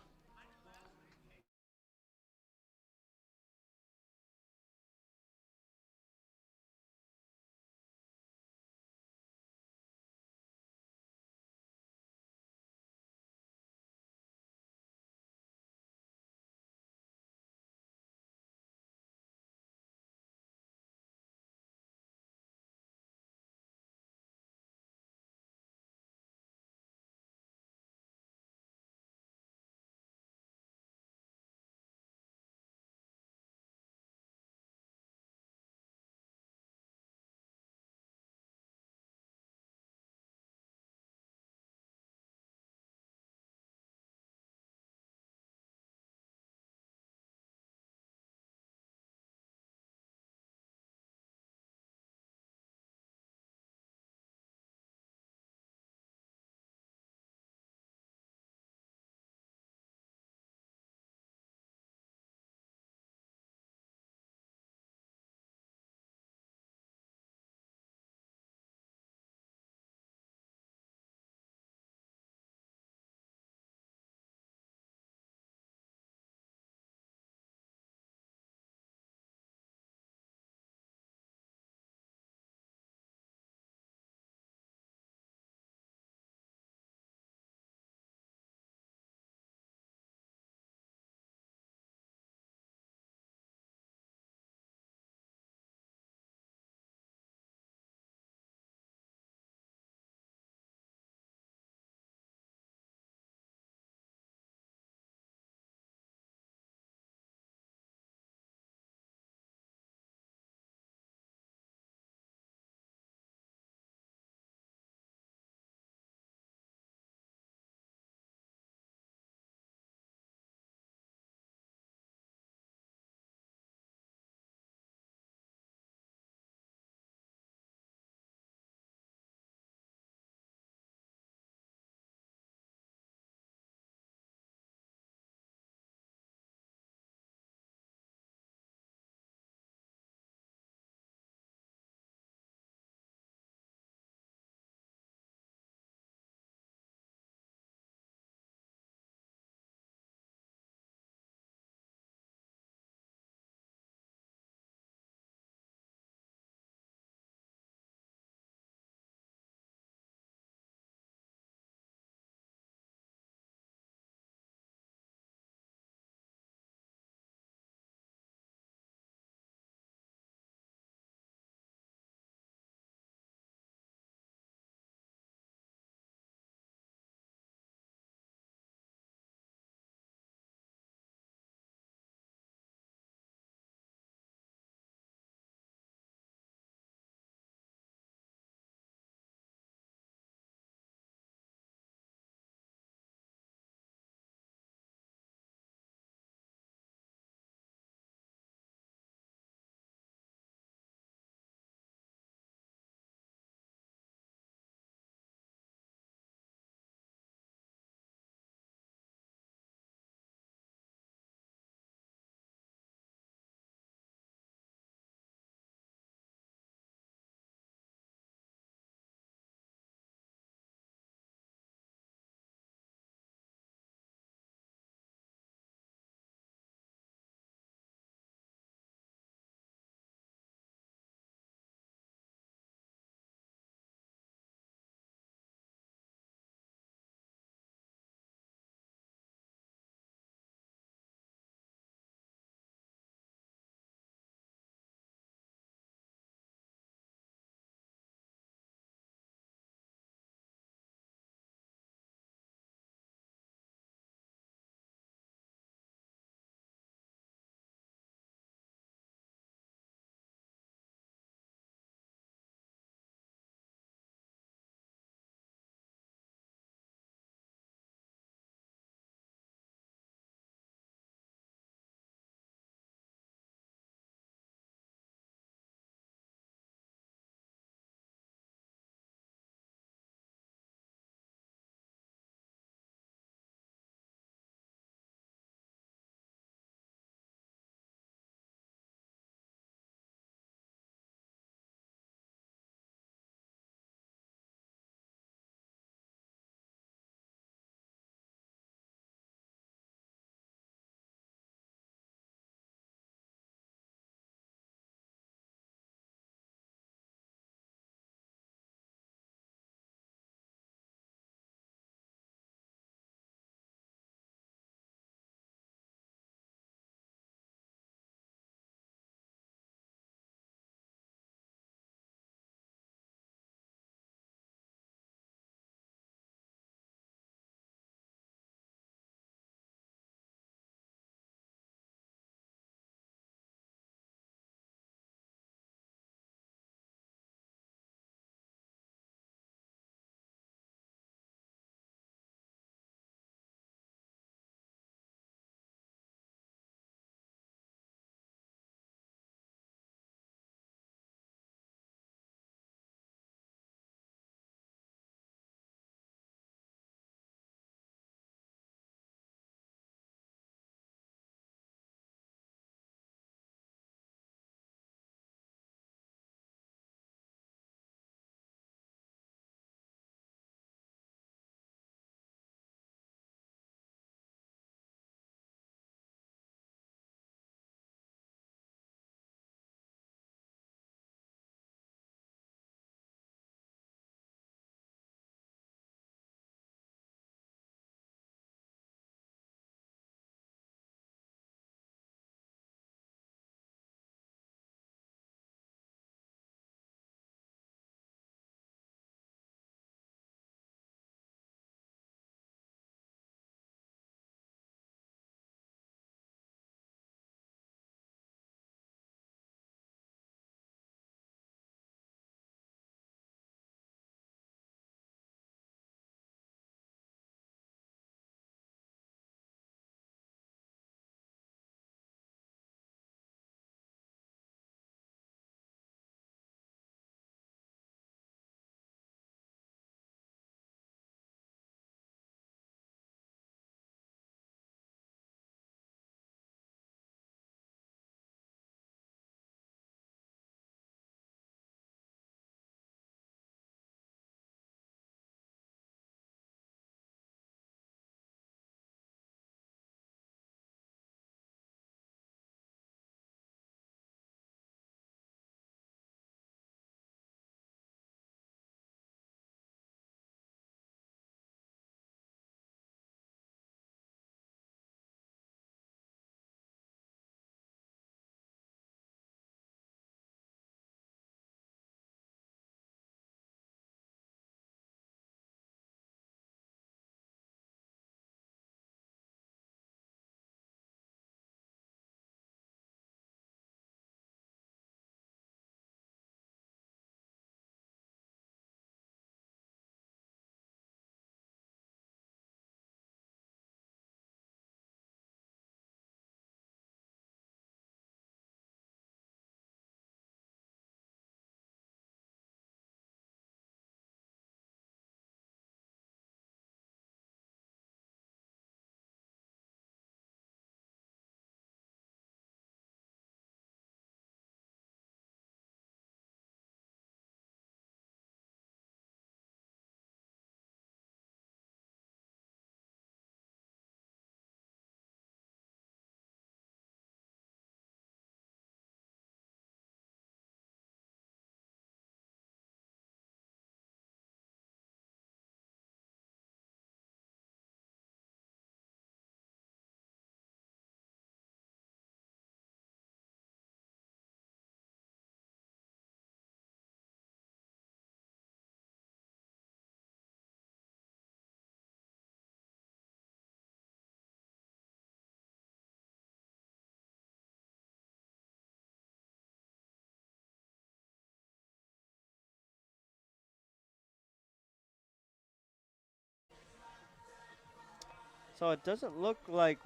So it doesn't look like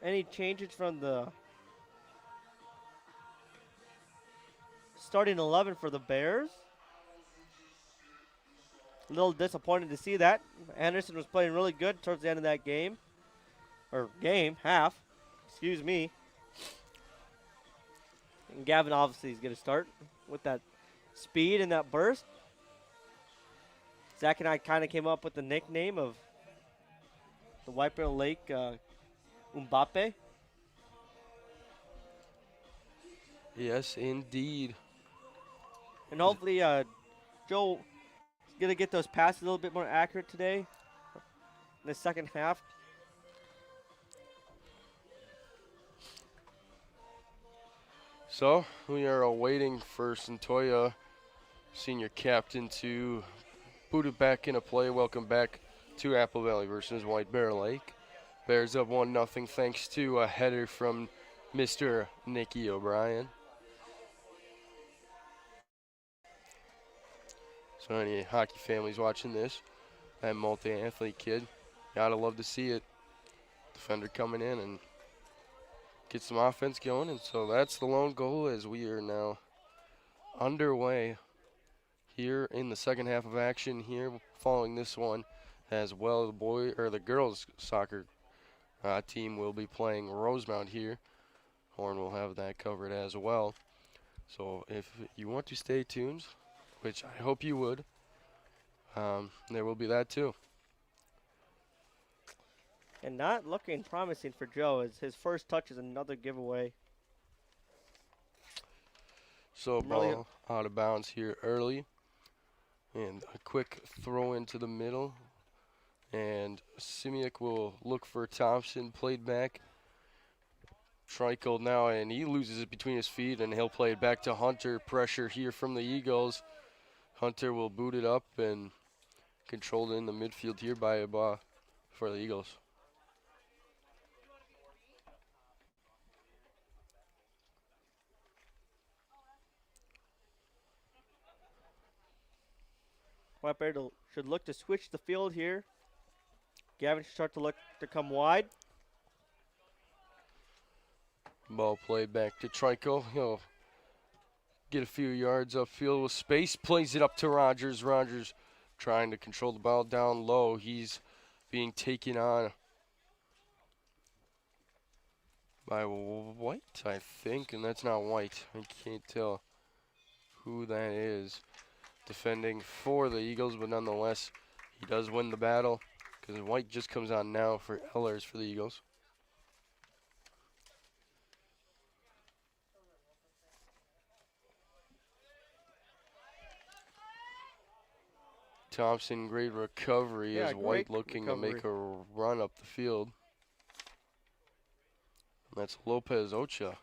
any changes from the starting 11 for the Bears. A little disappointed to see that. Anderson was playing really good towards the end of that game. Or half. Excuse me. And Gavin obviously is going to start with that speed and that burst. Zach and I kind of came up with the nickname of the White Bear Lake Mbappe. Yes, indeed. And hopefully Joe is going to get those passes a little bit more accurate today in the second half. So we are awaiting for Centoya, senior captain, to boot it back into play. Welcome back to Apple Valley versus White Bear Lake. Bears up 1-0 thanks to a header from Mr. Nicky O'Brien. So any hockey families watching this, that multi-athlete kid, gotta love to see it. Defender coming in and get some offense going, and so that's the lone goal as we are now underway here in the second half of action here following this one as well. The girls soccer team will be playing Rosemount here. Horn will have that covered as well. So if you want to stay tuned, which I hope you would, there will be that too. And not looking promising for Joe as his first touch is another giveaway. So ball out of bounds here early. And a quick throw into the middle. And Simiak will look for Thompson, played back. Trickle now, and he loses it between his feet, and he'll play it back to Hunter. Pressure here from the Eagles. Hunter will boot it up and controlled in the midfield here by Aba for the Eagles. White Bear should look to switch the field here. Gavin should start to look to come wide. Ball played back to Trico. He'll get a few yards upfield with space. Plays it up to Rogers. Rogers trying to control the ball down low. He's being taken on by White, I think, and that's not White. I can't tell who that is defending for the Eagles, but nonetheless, he does win the battle because White just comes on now for Ellers for the Eagles. Thompson, great recovery as White looking to make a run up the field. And that's Lopez Ocha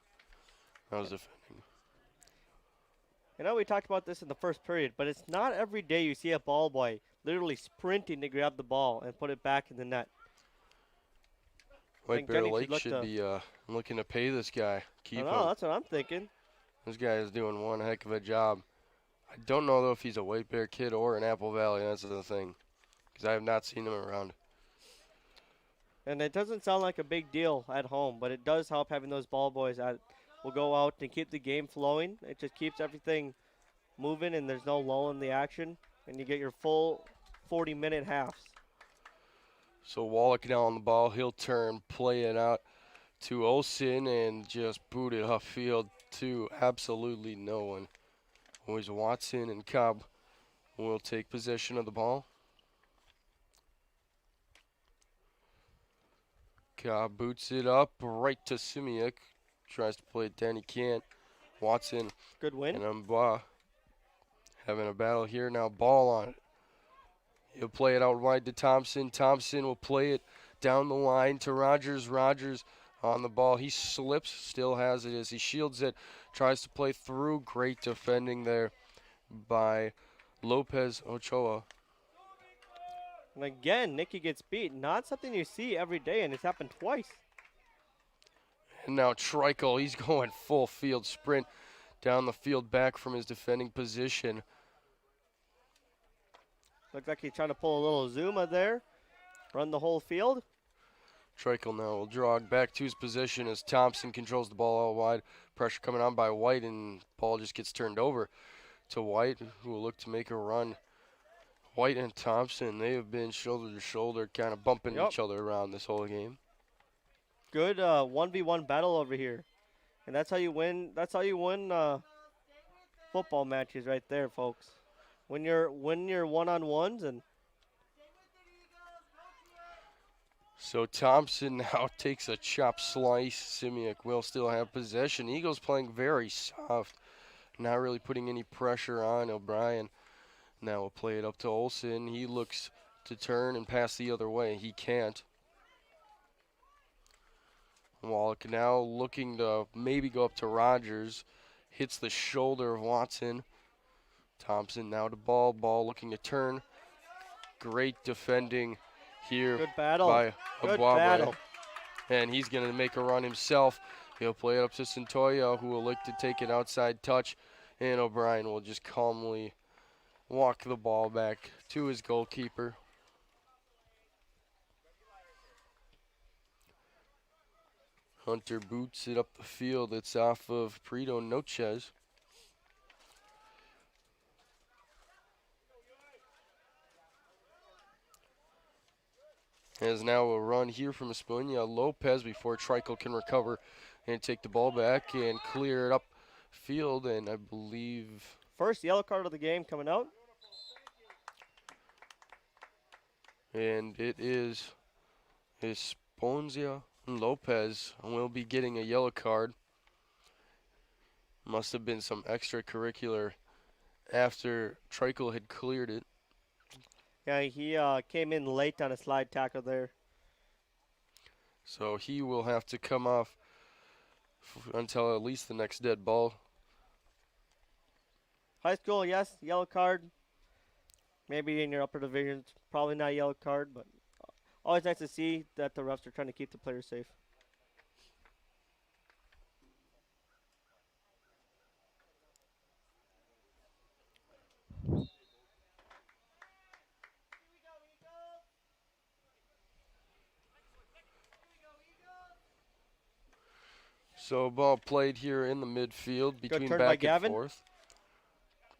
that was defending. I know we talked about this in the first period, but it's not every day you see a ball boy literally sprinting to grab the ball and put it back in the net. White Bear Lake should be looking to pay this guy. Keep him. That's what I'm thinking. This guy is doing one heck of a job. I don't know, though, if he's a White Bear kid or an Apple Valley. That's the thing, because I have not seen him around. And it doesn't sound like a big deal at home, but it does help having those ball boys that will go out and keep the game flowing. It just keeps everything moving, and there's no lull in the action, and you get your full 40-minute halves. So Wallach now on the ball. He'll turn, play it out to Olsen, and just boot it upfield to absolutely no one. Always Watson and Cobb will take possession of the ball. Cobb boots it up right to Simiak. Tries to play it down, he can't. Watson. Good win. And Mba having a battle here now. Ball on it. He'll play it out wide to Thompson. Thompson will play it down the line to Rogers. Rogers on the ball. He slips, still has it as he shields it. Tries to play through. Great defending there by Lopez Ochoa. And again, Nicky gets beat. Not something you see every day, and it's happened twice. And now Trickle, he's going full field sprint down the field back from his defending position. Looks like he's trying to pull a little Zuma there. Run the whole field. Treichel now will jog back to his position as Thompson controls the ball out wide. Pressure coming on by White, and ball just gets turned over to White, who will look to make a run. White and Thompson, they have been shoulder to shoulder, kind of bumping Yep. each other around this whole game. Good 1v1 battle over here. And that's how you win. That's how you win football matches right there, folks. When you're one-on-ones and So Thompson now takes a chop slice. Simiak will still have possession. Eagles playing very soft, not really putting any pressure on O'Brien. Now we'll play it up to Olsen. He looks to turn and pass the other way. He can't. Wallach now looking to maybe go up to Rogers. Hits the shoulder of Watson. Thompson now to ball. Ball looking to turn. Great defending here good battle. by Good Abuabwe. battle. And he's going to make a run himself. He'll play it up to Centoya, who will look to take an outside touch. And O'Brien will just calmly walk the ball back to his goalkeeper. Hunter boots it up the field. It's off of Prito Noches. As now a run here from Espuña Lopez before Treichel can recover and take the ball back and clear it up field. And I believe First yellow card of the game coming out. and it is Esponzia Lopez will be getting a yellow card. Must have been some extracurricular after Treichel had cleared it. Yeah, he came in late on a slide tackle there. So he will have to come off until at least the next dead ball. High school, yes, yellow card. Maybe in your upper divisions, probably not a yellow card, but always nice to see that the refs are trying to keep the players safe. So ball played here in the midfield between turn by back and Gavin. forth.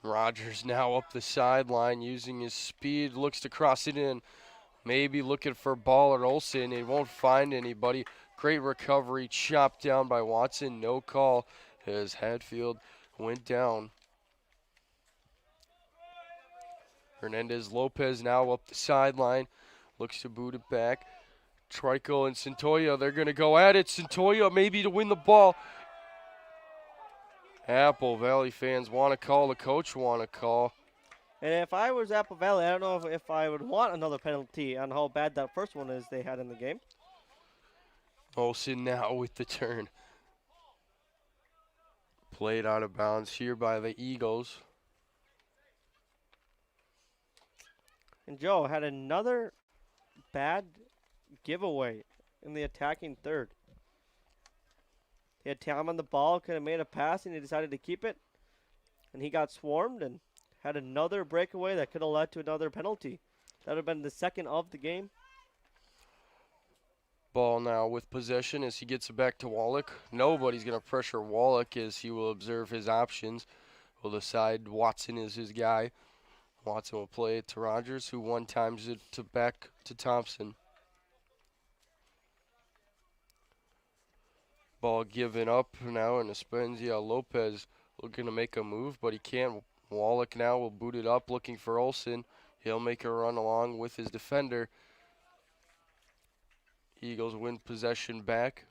Rogers now up the sideline using his speed, looks to cross it in. Maybe looking for ball at Olsen. He won't find anybody. Great recovery, chopped down by Watson. No call as Hatfield went down. Hernandez Lopez now up the sideline. Looks to boot it back. Treichel and Centoya, they're going to go at it. Centoya maybe to win the ball. Apple Valley fans want to call. The coach want to call. And if I was Apple Valley, I don't know if I would want another penalty on how bad that first one is they had in the game. Olsen now with the turn. Played out of bounds here by the Eagles. And Joe had another bad giveaway in the attacking third. He had time on the ball, could have made a pass, and he decided to keep it. And he got swarmed and had another breakaway that could have led to another penalty. That would have been the second of the game. Ball now with possession as he gets it back to Wallach. Nobody's going to pressure Wallach as he will observe his options. Will decide Watson is his guy. Watson will play it to Rogers, who one times it to back to Thompson. Ball given up now, and Esponzia Lopez looking to make a move, but he can't. Wallach now will boot it up, looking for Olsen. He'll make a run along with his defender. Eagles win possession back.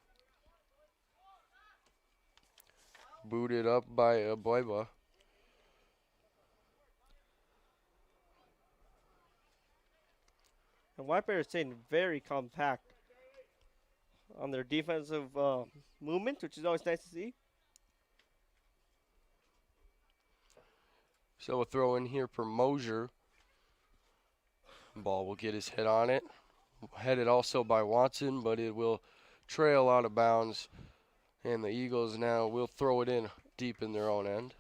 Booted up by Abuabwe. And White Bear is staying very compact on their defensive movement, which is always nice to see. So a throw in here for Mosier. Ball will get his head on it. Headed also by Watson, but it will trail out of bounds. And the Eagles now will throw it in deep in their own end.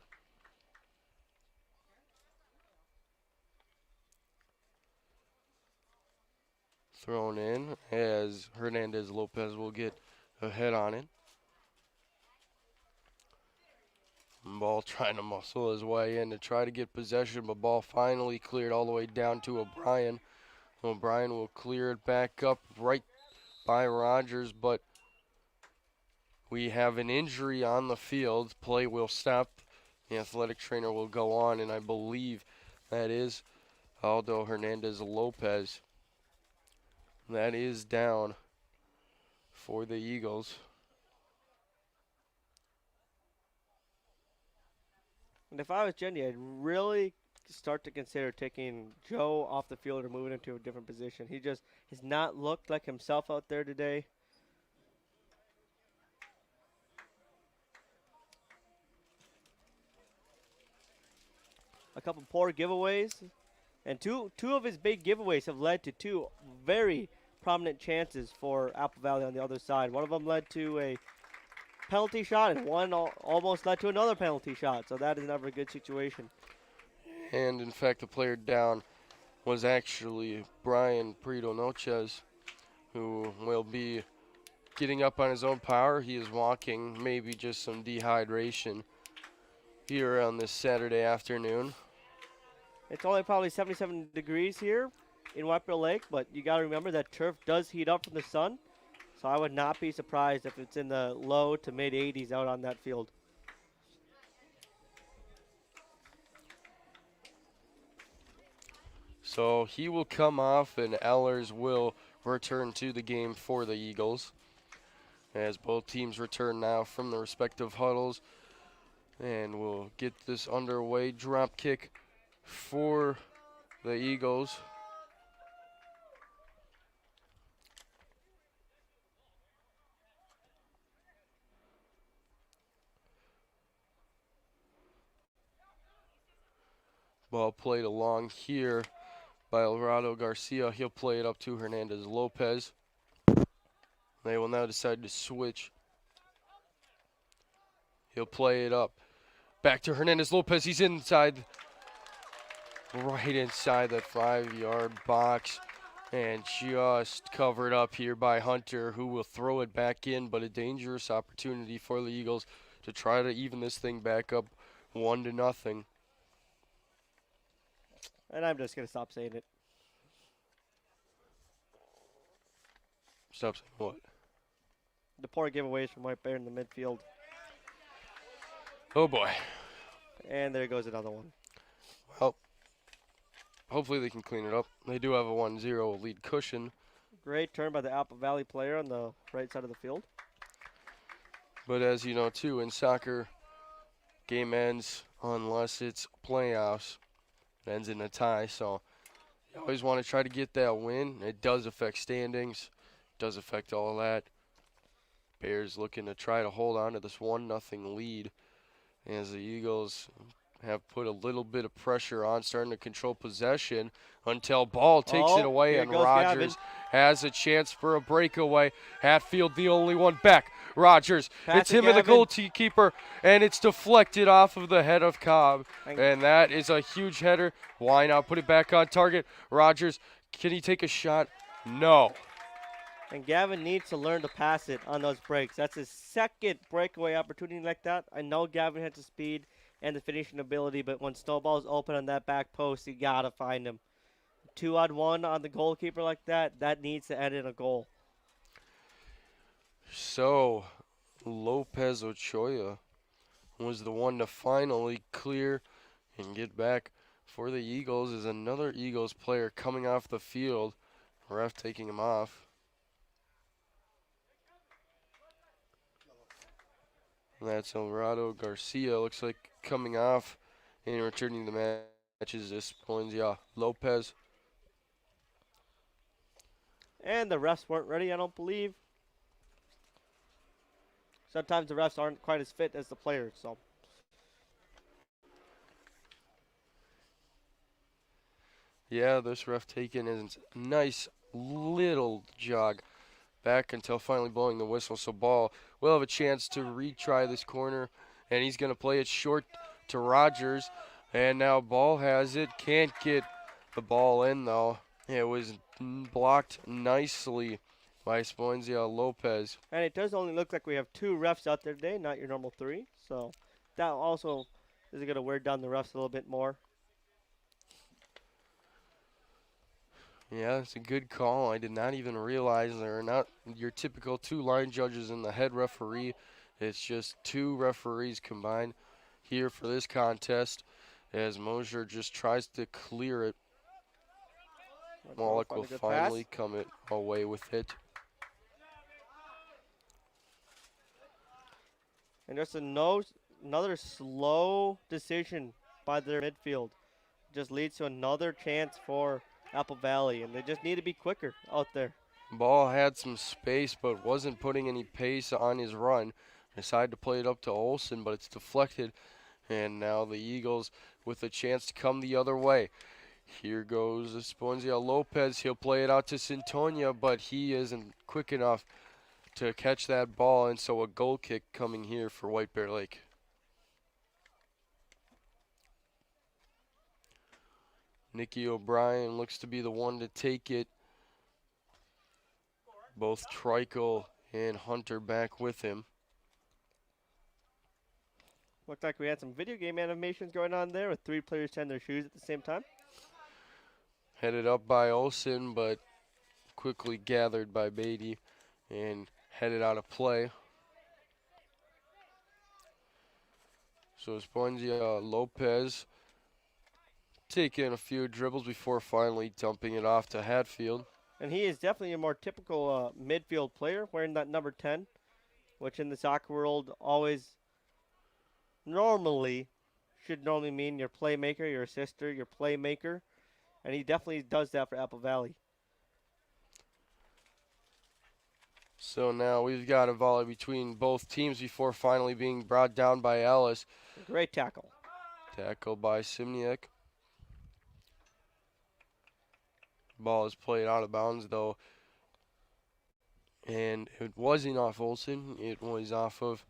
thrown in as Hernandez Lopez will get a head on it. Ball trying to muscle his way in to try to get possession, but ball finally cleared all the way down to O'Brien. O'Brien will clear it back up right by Rogers, but we have an injury on the field. Play will stop. The athletic trainer will go on, and I believe that is Aldo Hernandez Lopez. That is down for the Eagles. And if I was Jenny, I'd really start to consider taking Joe off the field or moving him to a different position. He just has not looked like himself out there today. A couple poor giveaways, and two of his big giveaways have led to two very prominent chances for Apple Valley on the other side. One of them led to a penalty shot, and one almost led to another penalty shot, so that is never a good situation. And in fact, the player down was actually Brian Prieto Nochez, who will be getting up on his own power. He is walking, maybe just some dehydration here on this Saturday afternoon. It's only probably 77 degrees here in White Bear Lake, but you got to remember that turf does heat up from the sun, so I would not be surprised if it's in the low to mid 80s out on that field. So he will come off, and Ellers will return to the game for the Eagles, as both teams return now from the respective huddles. And we'll get this underway. Drop kick for the Eagles. Ball played along here by Alvarado Garcia. He'll play it up to Hernandez Lopez. They will now decide to switch. He'll play it up. Back to Hernandez Lopez. He's inside, right inside that 5-yard box. And just covered up here by Hunter, who will throw it back in, but a dangerous opportunity for the Eagles to try to even this thing back up 1-0. And I'm just going to stop saying it. Stop saying what? The poor giveaways from White Bear in the midfield. Oh boy. And there goes another one. Well, hopefully they can clean it up. They do have a 1-0 lead cushion. Great turn by the Apple Valley player on the right side of the field. But as you know, too, in soccer, game ends unless it's playoffs. It ends in a tie, so you always want to try to get that win. It does affect standings. Does affect all that. Bears looking to try to hold on to this 1-0 lead as the Eagles have put a little bit of pressure on, starting to control possession until ball takes it away, and Rogers has a chance for a breakaway. Hatfield the only one back. Rogers, it's him and the goalkeeper, and it's deflected off of the head of Cobb, and that is a huge header. Why not put it back on target? Rogers, can he take a shot? No. And Gavin needs to learn to pass it on those breaks. That's his second breakaway opportunity like that. I know Gavin has the speed and the finishing ability, but when Snowball's open on that back post, you got to find him. 2-on-1 on the goalkeeper like that, that needs to end in a goal. So, Lopez Ochoa was the one to finally clear and get back for the Eagles, as another Eagles player coming off the field. Ref taking him off. That's Alvarado Garcia. Looks like coming off and returning the match is this Polinzia Lopez. And the refs weren't ready, I don't believe. Sometimes the refs aren't quite as fit as the players, so. Yeah, this ref taking his nice little jog back until finally blowing the whistle. So ball will have a chance to retry this corner, and he's going to play it short to Rogers. And now ball has it. Can't get the ball in, though. It was blocked nicely by Esponzia Lopez. And it does only look like we have 2 refs out there today, not your normal 3. So that also is going to wear down the refs a little bit more. Yeah, it's a good call. I did not even realize there are not your typical 2 line judges and the head referee. It's just 2 referees combined here for this contest as Mosier just tries to clear it. Wallach will finally come away with it. And just another slow decision by their midfield. Just leads to another chance for Apple Valley, and they just need to be quicker out there. Ball had some space but wasn't putting any pace on his run. Decided to play it up to Olsen, but it's deflected. And now the Eagles with a chance to come the other way. Here goes Esponzia Lopez. He'll play it out to Sintonia, but he isn't quick enough to catch that ball, and so a goal kick coming here for White Bear Lake. Nicky O'Brien looks to be the one to take it. Both Trikel and Hunter back with him. Looked like we had some video game animations going on there with 3 players tying their shoes at the same time. Headed up by Olsen, but quickly gathered by Beatty and headed out of play. So Esponzia Lopez taking a few dribbles before finally dumping it off to Hatfield. And he is definitely a more typical midfield player, wearing that number 10, which in the soccer world always should normally mean your playmaker, your assister, your playmaker. And he definitely does that for Apple Valley. So now we've got a volley between both teams before finally being brought down by Ellis. Great tackle. Tackle by Simniak. Ball is played out of bounds though. And it wasn't off Olsen. It was off of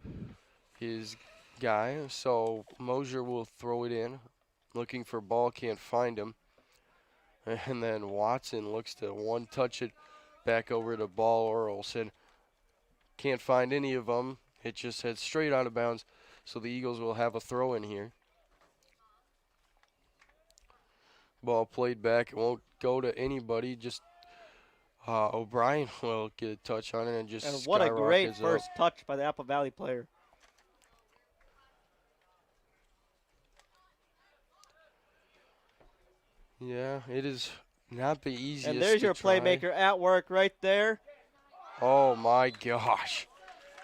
his guy. So Mosier will throw it in. Looking for ball, can't find him. And then Watson looks to one-touch it back over to Ball or Olsen. Can't find any of them. It just heads straight out of bounds. So the Eagles will have a throw in here. Ball played back. It won't go to anybody. Just O'Brien will get a touch on it and just And what a great first up. touch by the Apple Valley player. Yeah, it is not the easiest. And there's your playmaker at work right there. Oh my gosh.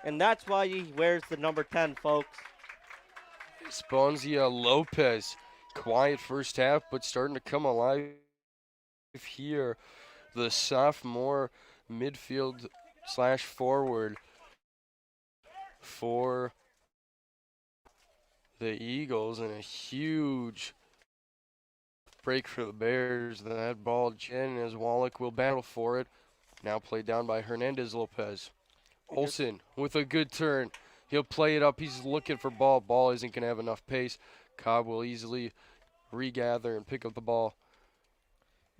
And that's why he wears the number 10, folks. Esponzia Lopez. Quiet first half, but starting to come alive here. The sophomore midfield / forward for the Eagles, and a huge break for the Bears. That ball, Jen, as Wallach will battle for it. Now played down by Hernandez Lopez. Olsen with a good turn. He'll play it up. He's looking for ball. Ball isn't going to have enough pace. Cobb will easily regather and pick up the ball.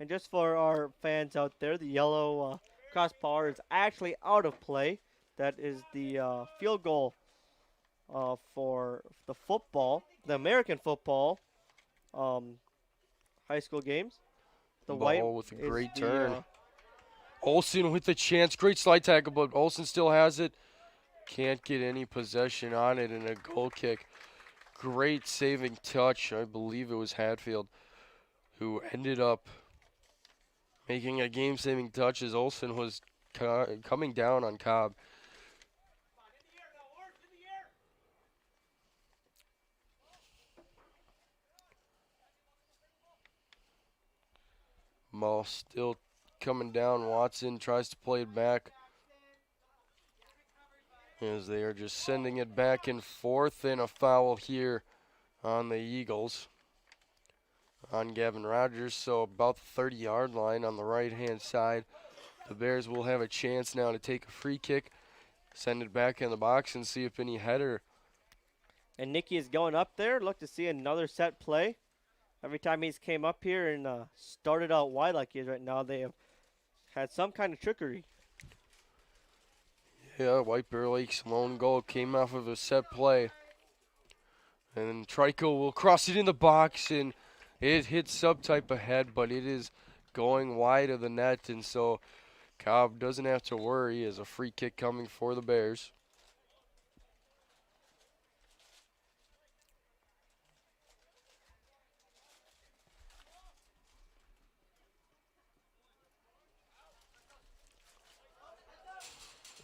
And just for our fans out there, the yellow crossbar is actually out of play. That is the field goal for the football, the American football high school games. The ball white with a great turn. Olsen with the chance. Great slide tackle, but Olsen still has it. Can't get any possession on it, and a goal kick. Great saving touch. I believe it was Hatfield who ended up making a game-saving touch as Olsen was coming down on Cobb. Ball still coming down. Watson tries to play it back as they are just sending it back and forth, and a foul here on the Eagles on Gavin Rogers. So about the 30-yard line on the right-hand side. The Bears will have a chance now to take a free kick, send it back in the box, and see if any header. And Nicky is going up there. Look to see another set play Every time he's came up here and started out wide like he is right now, they have had some kind of trickery. Yeah, White Bear Lake's lone goal came off of a set play. And Trico will cross it in the box, and it hits sub-type ahead, but it is going wide of the net, and so Cobb doesn't have to worry as a free kick coming for the Bears.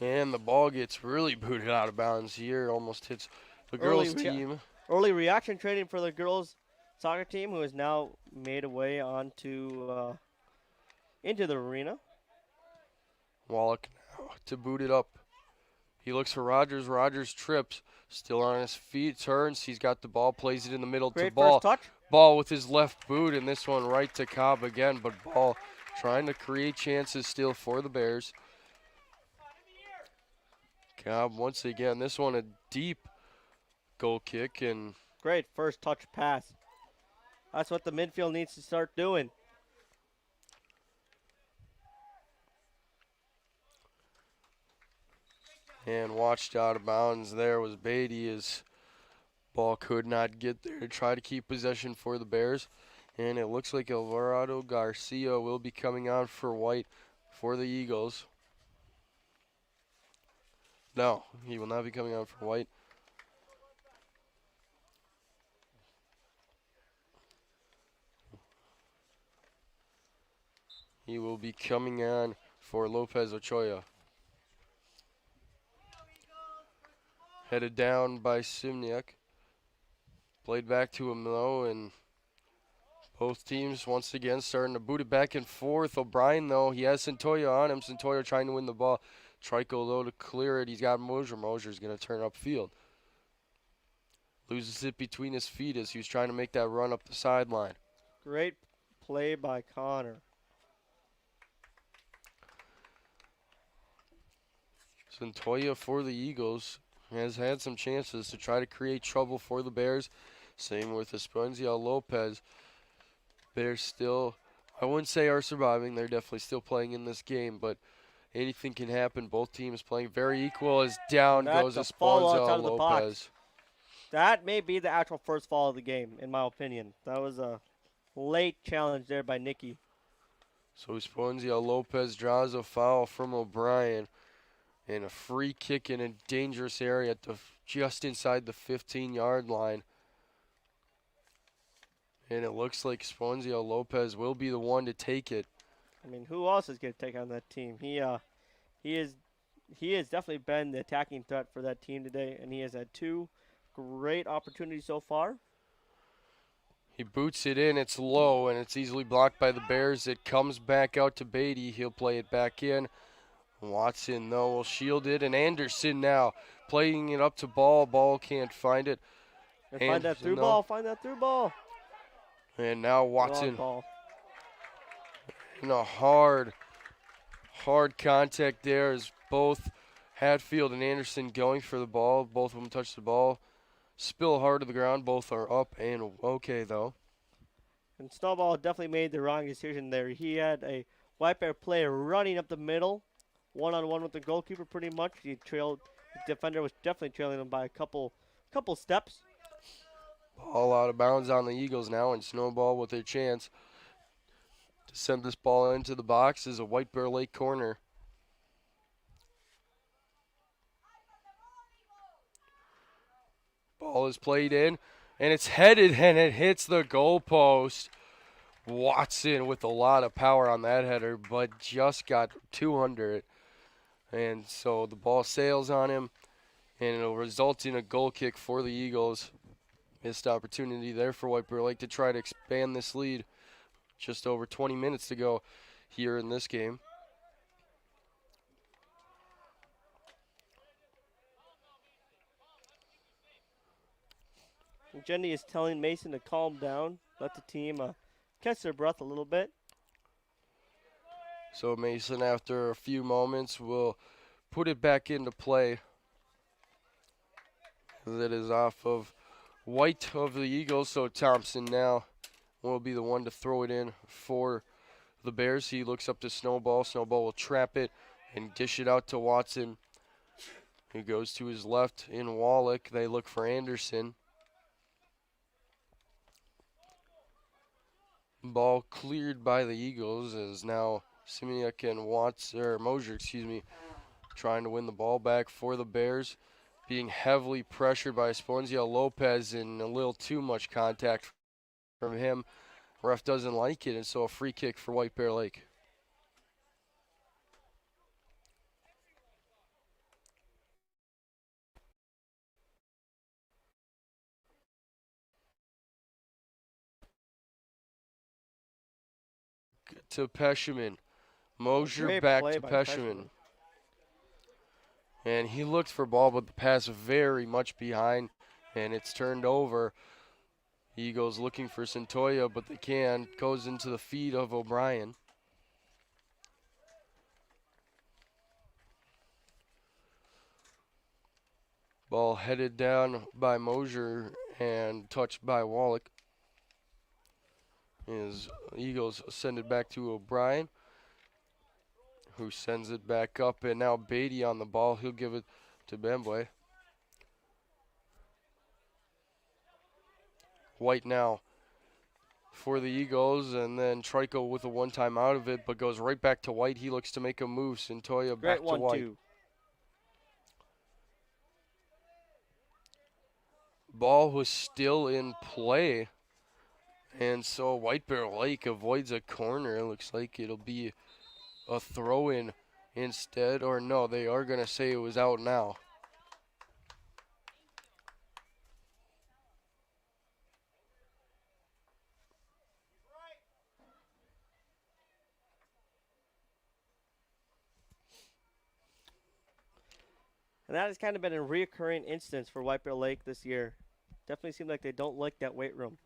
And the ball gets really booted out of bounds here. Almost hits the girls' team. Early reaction training for the girls' soccer team, who has now made a way onto into the arena. Wallach now to boot it up. He looks for Rogers. Rogers trips. Still on his feet. Turns. He's got the ball. Plays it in the middle Great to Ball. first touch. Ball with his left boot, and this one right to Cobb again. But Ball trying to create chances still for the Bears. Cobb once again. This one a deep goal kick, and great first touch pass. That's what the midfield needs to start doing. And watched out of bounds there was Beatty. His ball could not get there to try to keep possession for the Bears. And it looks like Alvarado Garcia will be coming on for White for the Eagles. No, he will not be coming on for White. He will be coming on for Lopez Ochoa. Headed down by Simniak. Played back to him though, and both teams once again starting to boot it back and forth. O'Brien though, he has Centoya on him. Centoya trying to win the ball. Trico though to clear it. He's got Mosier. Mosier's going to turn upfield. Loses it between his feet as he was trying to make that run up the sideline. Great play by Connor. Centoya for the Eagles has had some chances to try to create trouble for the Bears. Same with Esponzia Lopez. Bears still, I wouldn't say are surviving. They're definitely still playing in this game, but anything can happen. Both teams playing very equal as down goes Esponzia Lopez. That may be the actual first fall of the game, in my opinion. That was a late challenge there by Nicky. So Esponzia Lopez draws a foul from O'Brien. And a free kick in a dangerous area at just inside the 15-yard line. And it looks like Esponzia Lopez will be the one to take it. I mean, who else is going to take on that team? He has definitely been the attacking threat for that team today, and he has had two great opportunities so far. He boots it in. It's low, and it's easily blocked by the Bears. It comes back out to Beatty. He'll play it back in. Watson, though, will shield it. And Anderson now playing it up to Ball. Ball can't find it. Find that through ball. Find that through ball. And now Watson. In a hard contact there as both Hatfield and Anderson going for the ball. Both of them touch the ball. Spill hard to the ground. Both are up and okay, though. And Snowball definitely made the wrong decision there. He had a White Bear player running up the middle. One-on-one with the goalkeeper pretty much. The defender was definitely trailing him by a couple steps. Ball out of bounds on the Eagles now, and Snowball with a chance to send this ball into the box is a White Bear Lake corner. Ball is played in, and it's headed, and it hits the goalpost. Watson with a lot of power on that header, but just got 200. And so the ball sails on him, and it'll result in a goal kick for the Eagles. Missed opportunity there for White Bear Lake to try to expand this lead. Just over 20 minutes to go here in this game. Jenny is telling Mason to calm down, let the team catch their breath a little bit. So Mason, after a few moments, will put it back into play. That is off of White of the Eagles, so Thompson now will be the one to throw it in for the Bears. He looks up to Snowball. Snowball will trap it and dish it out to Watson, who goes to his left in Wallach. They look for Anderson. Ball cleared by the Eagles as now Simiak and Mosier, trying to win the ball back for the Bears. Being heavily pressured by Esponzia Lopez and a little too much contact from him. Ref doesn't like it, and so a free kick for White Bear Lake. To Peshaman. Mosier Great back play to by Peshaman. And he looked for ball, but the pass very much behind, and it's turned over. Eagles looking for Centoya, but they can't. Goes into the feet of O'Brien. Ball headed down by Mosier and touched by Wallach. As Eagles send it back to O'Brien, who sends it back up, and now Beatty on the ball. He'll give it to Bembwe. White now for the Eagles, and then Trico with a one-time out of it, but goes right back to White. He looks to make a move. Centoya back to White. 1-2. Ball was still in play, and so White Bear Lake avoids a corner. It looks like it'll be a throw-in instead, or no, they are going to say it was out now. And that has kind of been a reoccurring instance for White Bear Lake this year. Definitely seem like they don't like that weight room.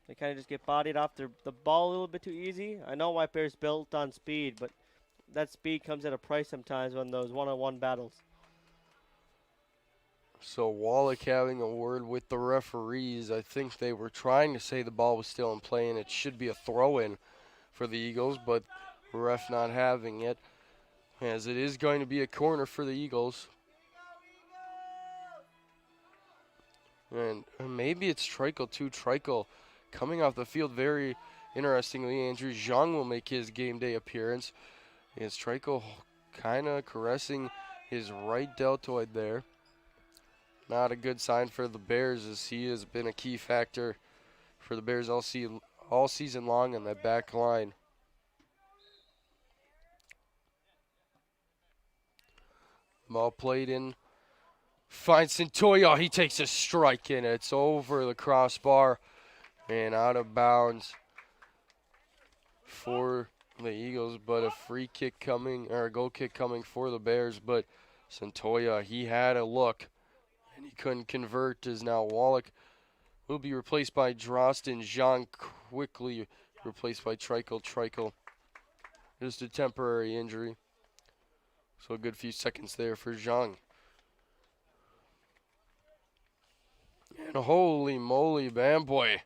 They kind of just get bodied off the ball a little bit too easy. I know White Bear's built on speed, but that speed comes at a price sometimes on those one-on-one battles. So Wallach having a word with the referees. I think they were trying to say the ball was still in play and it should be a throw-in for the Eagles, but ref not having it, as it is going to be a corner for the Eagles. And maybe it's Trickle too. Trickle coming off the field very interestingly. Andrew Zhang will make his game day appearance. As Trickle kind of caressing his right deltoid there. Not a good sign for the Bears, as he has been a key factor for the Bears all season long on that back line. Ball played in. Finds Centoya. He takes a strike in. It's over the crossbar and out of bounds for the Eagles, but a free kick coming, or a goal kick coming for the Bears. But Centoya, he had a look and he couldn't convert, as now Wallach will be replaced by Drosten. Zhang quickly replaced by Trickle. Trickle, just a temporary injury. So a good few seconds there for Zhang. And holy moly, Bamboy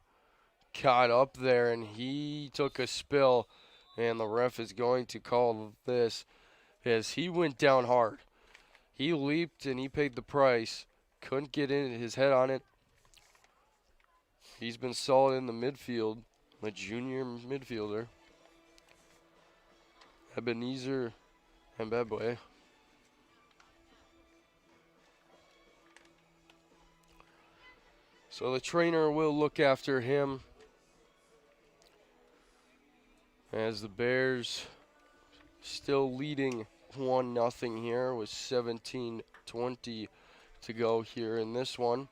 caught up there and he took a spill, and the ref is going to call this as he went down hard. He leaped and he paid the price. Couldn't get in his head on it. He's been solid in the midfield, a junior midfielder. Ebenezer Mbebwe. So the trainer will look after him as the Bears still leading 1-0 here with 17:20 to go here in this one.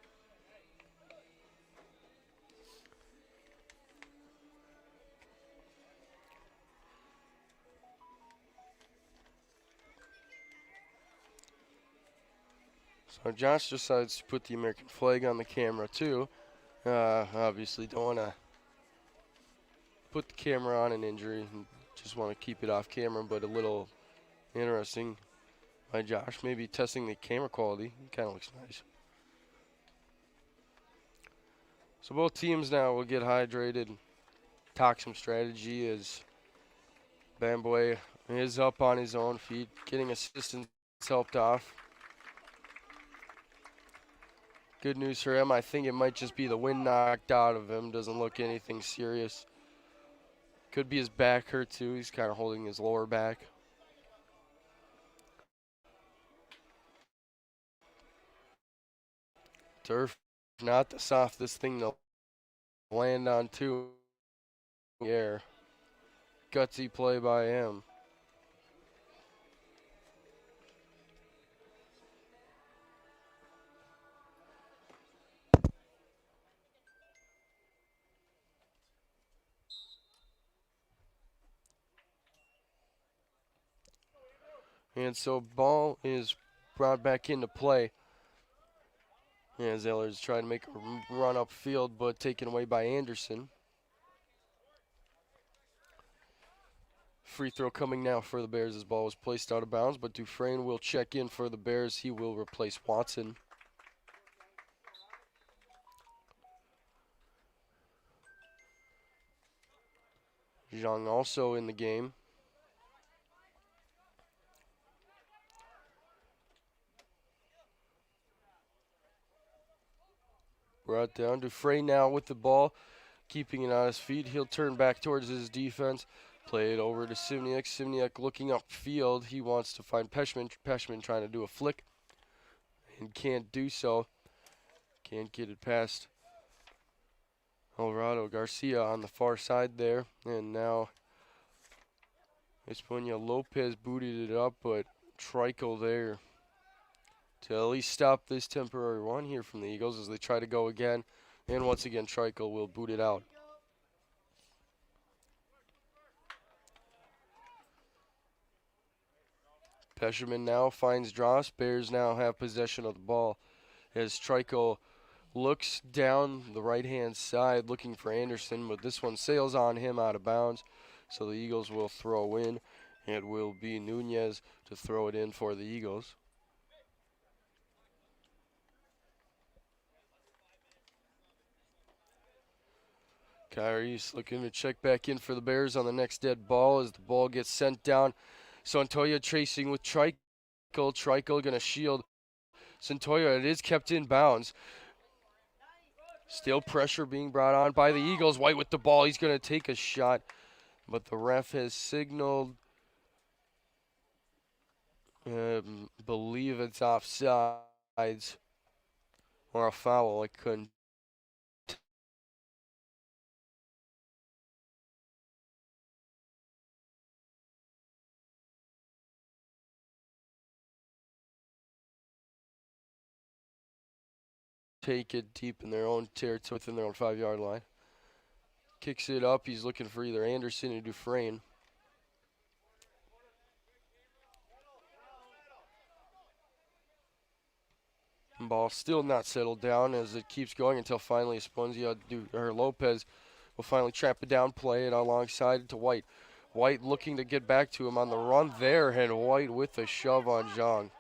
So Josh decides to put the American flag on the camera too. Obviously don't want to put the camera on an injury, just want to keep it off camera, but a little interesting by Josh. Maybe testing the camera quality. Kind of looks nice. So both teams now will get hydrated, talk some strategy as Bamboy is up on his own feet, getting assistance helped off. Good news for him. I think it might just be the wind knocked out of him. Doesn't look anything serious. Could be his back hurt too. He's kind of holding his lower back. Turf, not the softest thing to land on too. Air. Gutsy play by him. And so ball is brought back into play. And Zeller's trying to make a run upfield, but taken away by Anderson. Free throw coming now for the Bears as ball was placed out of bounds, but Dufresne will check in for the Bears. He will replace Watson. Zhang also in the game. Brought down. Dufresne now with the ball, keeping it on his feet. He'll turn back towards his defense. Play it over to Simniak. Simniak looking upfield. He wants to find Peshman. Peshman trying to do a flick and can't do so. Can't get it past Alvarado Garcia on the far side there. And now Espuña Lopez booted it up, but Trikel there to at least stop this temporary run here from the Eagles as they try to go again. And once again, Trikel will boot it out. Pesherman now finds Dross. Bears now have possession of the ball as Trikel looks down the right-hand side looking for Anderson, but this one sails on him out of bounds. So the Eagles will throw in. It will be Nunez to throw it in for the Eagles. Kyrie's looking to check back in for the Bears on the next dead ball as the ball gets sent down. Santoya chasing with Trikel. Trikel going to shield Santoya. It is kept in bounds. Still pressure being brought on by the Eagles. White with the ball. He's going to take a shot, but the ref has signaled. Believe it's offsides or a foul. I couldn't. Take it deep in their own territory within their own 5-yard line. Kicks it up. He's looking for either Anderson or Dufresne. Ball still not settled down as it keeps going until finally Esponzia or Lopez will finally trap it down, play it alongside to White. White looking to get back to him on the run there, and White with a shove on Zhang.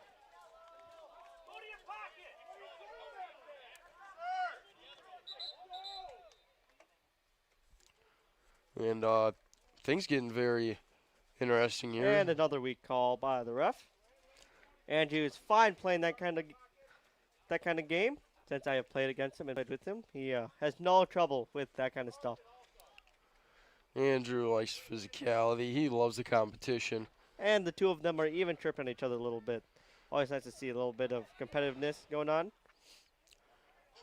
And things getting very interesting here. And another weak call by the ref. Andrew is fine playing that kind of game. Since I have played against him and played with him, he has no trouble with that kind of stuff. Andrew likes physicality. He loves the competition. And the two of them are even chirping at each other a little bit. Always nice to see a little bit of competitiveness going on.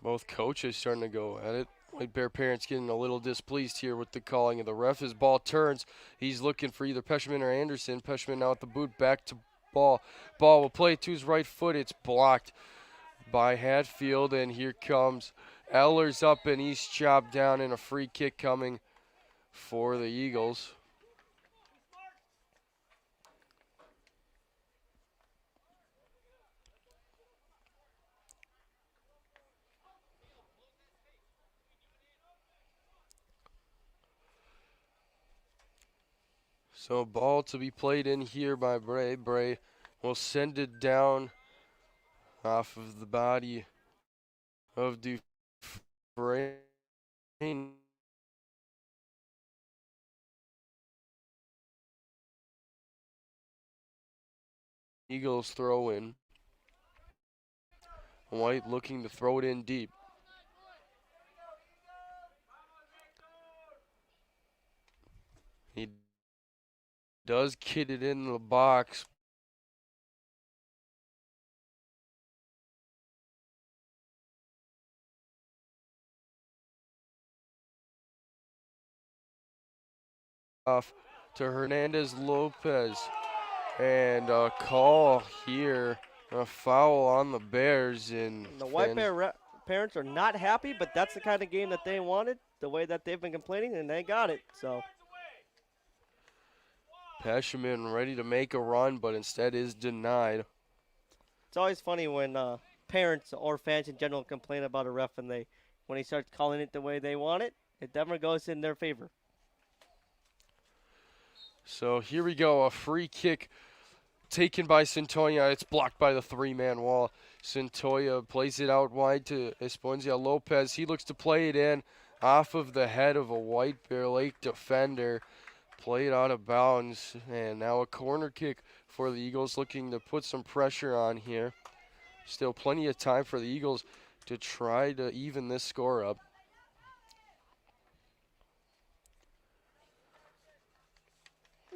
Both coaches starting to go at it. White Bear parents getting a little displeased here with the calling of the ref. His ball turns. He's looking for either Peshman or Anderson. Peshman now at the boot, back to ball. Ball will play to his right foot. It's blocked by Hatfield, and here comes Ellers up, and he's chopped down, and a free kick coming for the Eagles. So ball to be played in here by Bray. Bray will send it down off of the body of Dufresne. Eagles throw in. White looking to throw it in deep. He does get it in the box. Off to Hernandez Lopez. And a call here. A foul on the Bears. And The White Bear parents are not happy, but that's the kind of game that they wanted, the way that they've been complaining, and they got it. So Pesherman ready to make a run, but instead is denied. it's always funny when parents or fans in general complain about a ref, and when he starts calling it the way they want it, it never goes in their favor. So here we go, a free kick taken by Centolla. It's blocked by the three-man wall. Centolla plays it out wide to Esponzia Lopez. He looks to play it in off of the head of a White Bear Lake defender. Played out of bounds, and now a corner kick for the Eagles, looking to put some pressure on here. Still plenty of time for the Eagles to try to even this score up.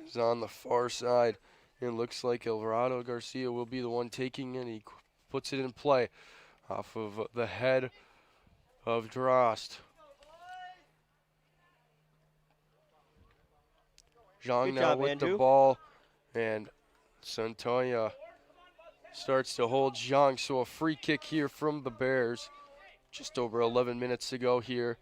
He's on the far side. It looks like Alvarado Garcia will be the one taking it. He puts it in play off of the head of Drost. Zhang now with the ball, and Centolla starts to hold Zhang. So a free kick here from the Bears. Just over 11 minutes to go here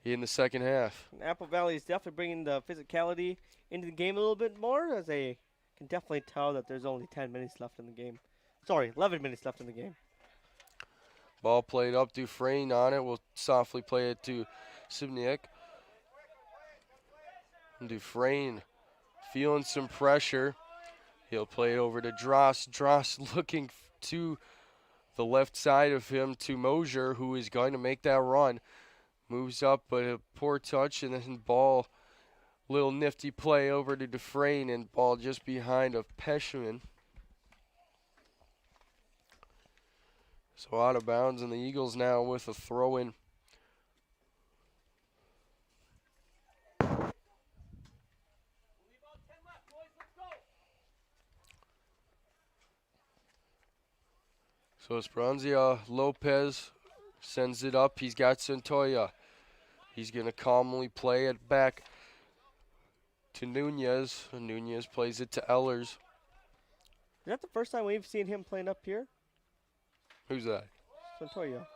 in the second half. Apple Valley is definitely bringing the physicality into the game a little bit more, as they can definitely tell that there's only 10 minutes left in the game. Sorry, 11 minutes left in the game. Ball played up, Dufresne on it. We'll softly play it to Sibniak. Dufresne feeling some pressure. He'll play it over to Drost. Drost looking to the left side of him to Mosier, who is going to make that run. Moves up, but a poor touch, and then ball, little nifty play over to Dufresne, and ball just behind of Pesherman. So out of bounds, and the Eagles now with a throw-in. So Esperanza Lopez sends it up. He's got Centolla. He's going to calmly play it back to Nunez. Nunez plays it to Ehlers. Is that the first time we've seen him playing up here? Who's that? Centolla.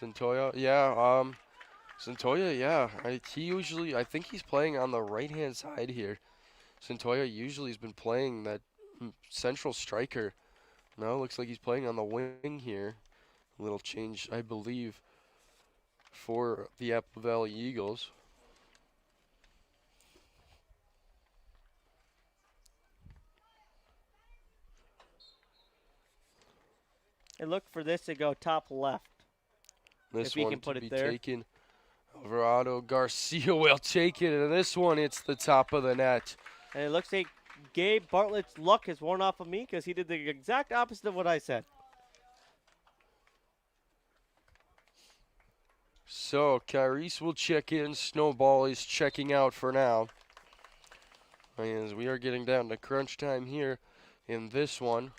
Centolla? Yeah, Centolla, yeah. I think he's playing on the right-hand side here. Centolla usually has been playing that central striker. Now it looks like he's playing on the wing here. A little change, I believe, for the Apple Valley Eagles. And look for this to go top left. This if he one can put to be it there. taken. Alvarado Garcia will take it, and this one hits the top of the net. And it looks like Gabe Bartlett's luck has worn off of me, because he did the exact opposite of what I said. So Kyrese will check in. Snowball is checking out for now. As we are getting down to crunch time here in this one.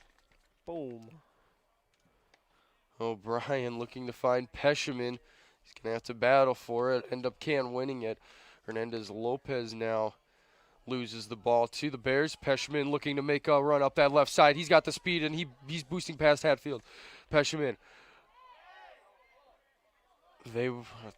Boom. O'Brien looking to find Pesherman. He's going to have to battle for it. End up winning it. Hernandez Lopez now loses the ball to the Bears. Pesherman looking to make a run up that left side. He's got the speed, and he's boosting past Hatfield. Pesherman.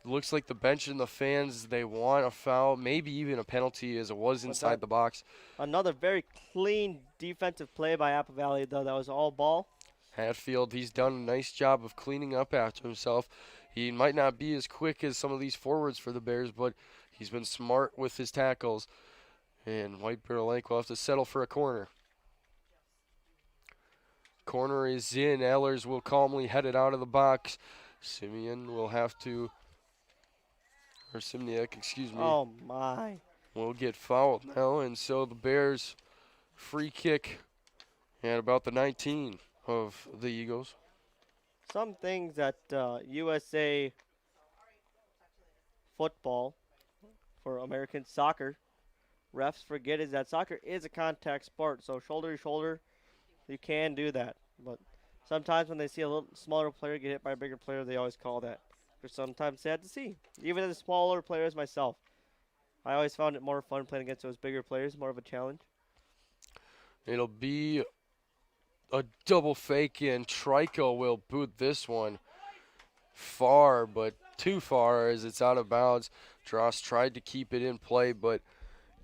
Looks like the bench and the fans, they want a foul, maybe even a penalty, as it was inside the box. Another very clean defensive play by Apple Valley, though. That was all ball. Hatfield, he's done a nice job of cleaning up after himself. He might not be as quick as some of these forwards for the Bears, but he's been smart with his tackles. And White Bear Lake will have to settle for a corner. Corner is in. Ehlers will calmly head it out of the box. Simeon will have to or Simniak, excuse me, Oh my. will get fouled now, and so the Bears free kick at about the 19 of the Eagles. Some things that USA football for American soccer refs forget is that soccer is a contact sport. So shoulder to shoulder, you can do that. But sometimes when they see a little smaller player get hit by a bigger player, they always call that. Which is sometimes sad to see. Even as smaller players myself, I always found it more fun playing against those bigger players, more of a challenge. It'll be a double fake, and Trico will boot this one far, but too far as it's out of bounds. Dross tried to keep it in play, but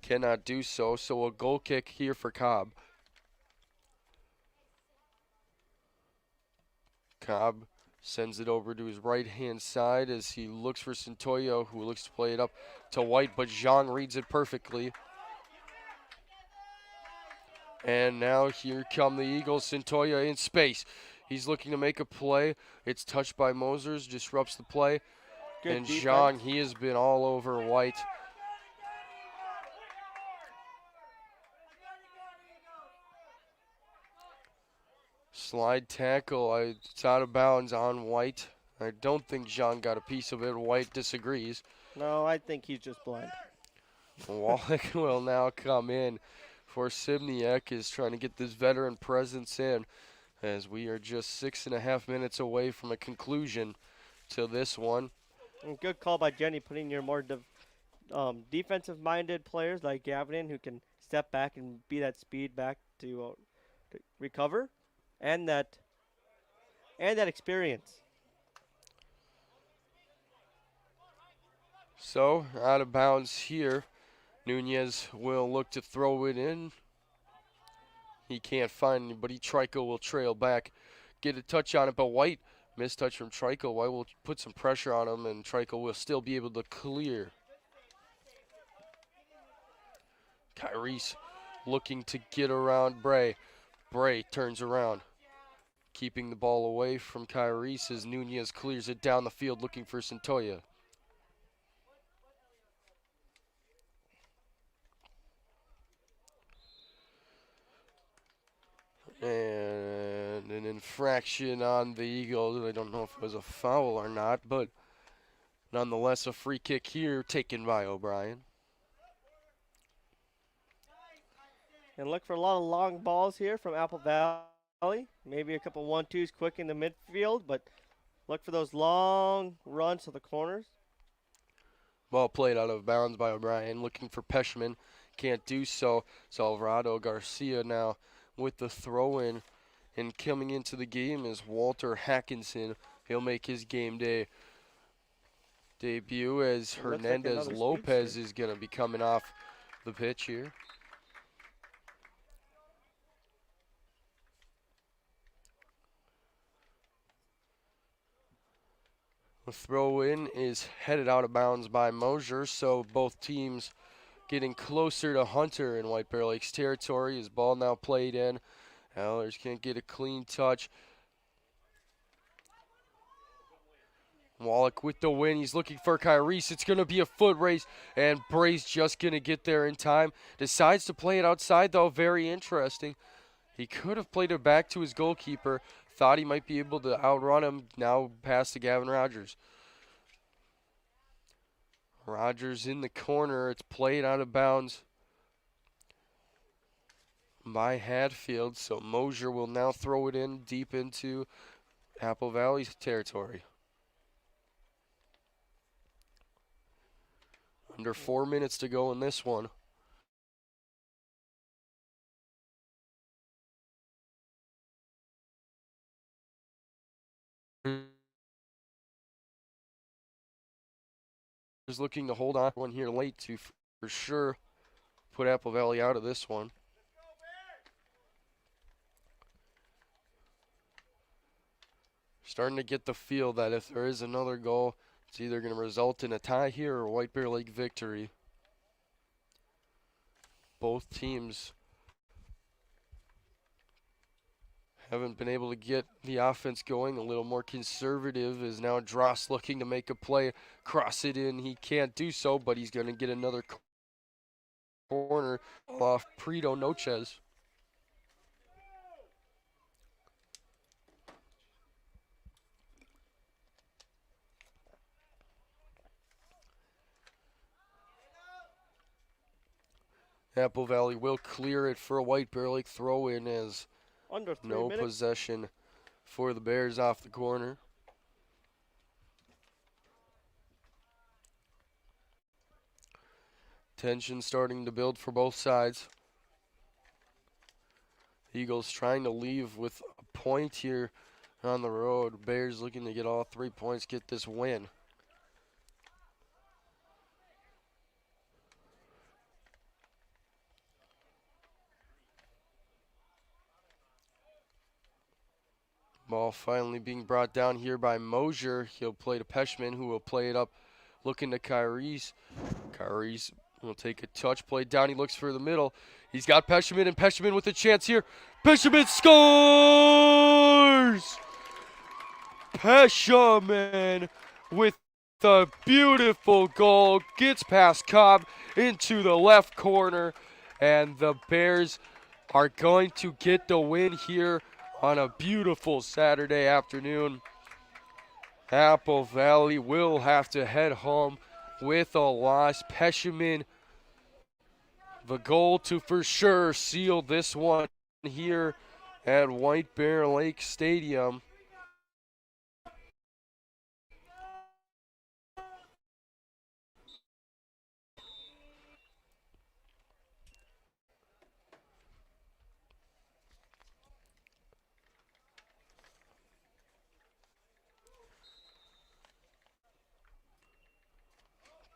cannot do so. So a goal kick here for Cobb. Cobb sends it over to his right-hand side as he looks for Centoyo, who looks to play it up to White, but Zhang reads it perfectly. And now here come the Eagles. Centoyo in space. He's looking to make a play. It's touched by Mosers, disrupts the play. Good and defense. Zhang, he has been all over White. Slide tackle, it's out of bounds on White. I don't think Zhang got a piece of it. White disagrees. No, I think he's just blind. Wallach will now come in for Simniak, is trying to get this veteran presence in as we are just 6.5 minutes away from a conclusion to this one. And good call by Jenny, putting your more defensive-minded players like Gavin who can step back and be that speed back to recover, and that experience. So out of bounds here. Nunez will look to throw it in. He can't find anybody. Trico will trail back, get a touch on it, but White, mistouch from Trico. White will put some pressure on him, and Trico will still be able to clear. Kyrese looking to get around Bray. Bray turns around, keeping the ball away from Kyrese as Nunez clears it down the field looking for Centoyo. And an infraction on the Eagles. I don't know if it was a foul or not, but nonetheless a free kick here taken by O'Brien. And look for a lot of long balls here from Apple Valley. Maybe a couple 1-2s quick in the midfield, but look for those long runs to the corners. Ball played out of bounds by O'Brien, looking for Peshman. Can't do so. So Alvarado Garcia now with the throw-in, and coming into the game is Walter Hackinson. He'll make his game day debut as Hernandez Lopez is going to be coming off the pitch here. The throw-in is headed out of bounds by Mosier, so both teams getting closer to Hunter in White Bear Lake's territory. His ball now played in. Allers can't get a clean touch. Wallach with the win. He's looking for Kyrese. It's going to be a foot race, and Bray's just going to get there in time. Decides to play it outside, though. Very interesting. He could have played it back to his goalkeeper. Thought he might be able to outrun him. Now pass to Gavin Rogers. Rogers in the corner. It's played out of bounds by Hadfield. So Mosier will now throw it in deep into Apple Valley's territory. Under 4 minutes to go in this one. Is looking to hold on one here late to for sure put Apple Valley out of this one. Starting to get the feel that if there is another goal, it's either going to result in a tie here or White Bear Lake victory. Both teams haven't been able to get the offense going. A little more conservative is now Dross looking to make a play, cross it in. He can't do so, but he's going to get another corner off Prito Noches. Apple Valley will clear it for a White Bear Lake throw in as Under 3 no minutes. possession for the Bears off the corner. Tension starting to build for both sides. Eagles trying to leave with a point here on the road. Bears looking to get all 3 points, get this win. Ball finally being brought down here by Mosier. He'll play to Peshman, who will play it up, looking to Kyrie's. Kyrie's will take a touch, play down. He looks for the middle. He's got Peshman, and Peshman with a chance here. Peshman scores! Peshman with the beautiful goal. Gets past Cobb into the left corner, and the Bears are going to get the win here on a beautiful Saturday afternoon. Apple Valley will have to head home with a loss. Peshman, the goal to for sure seal this one here at White Bear Lake Stadium.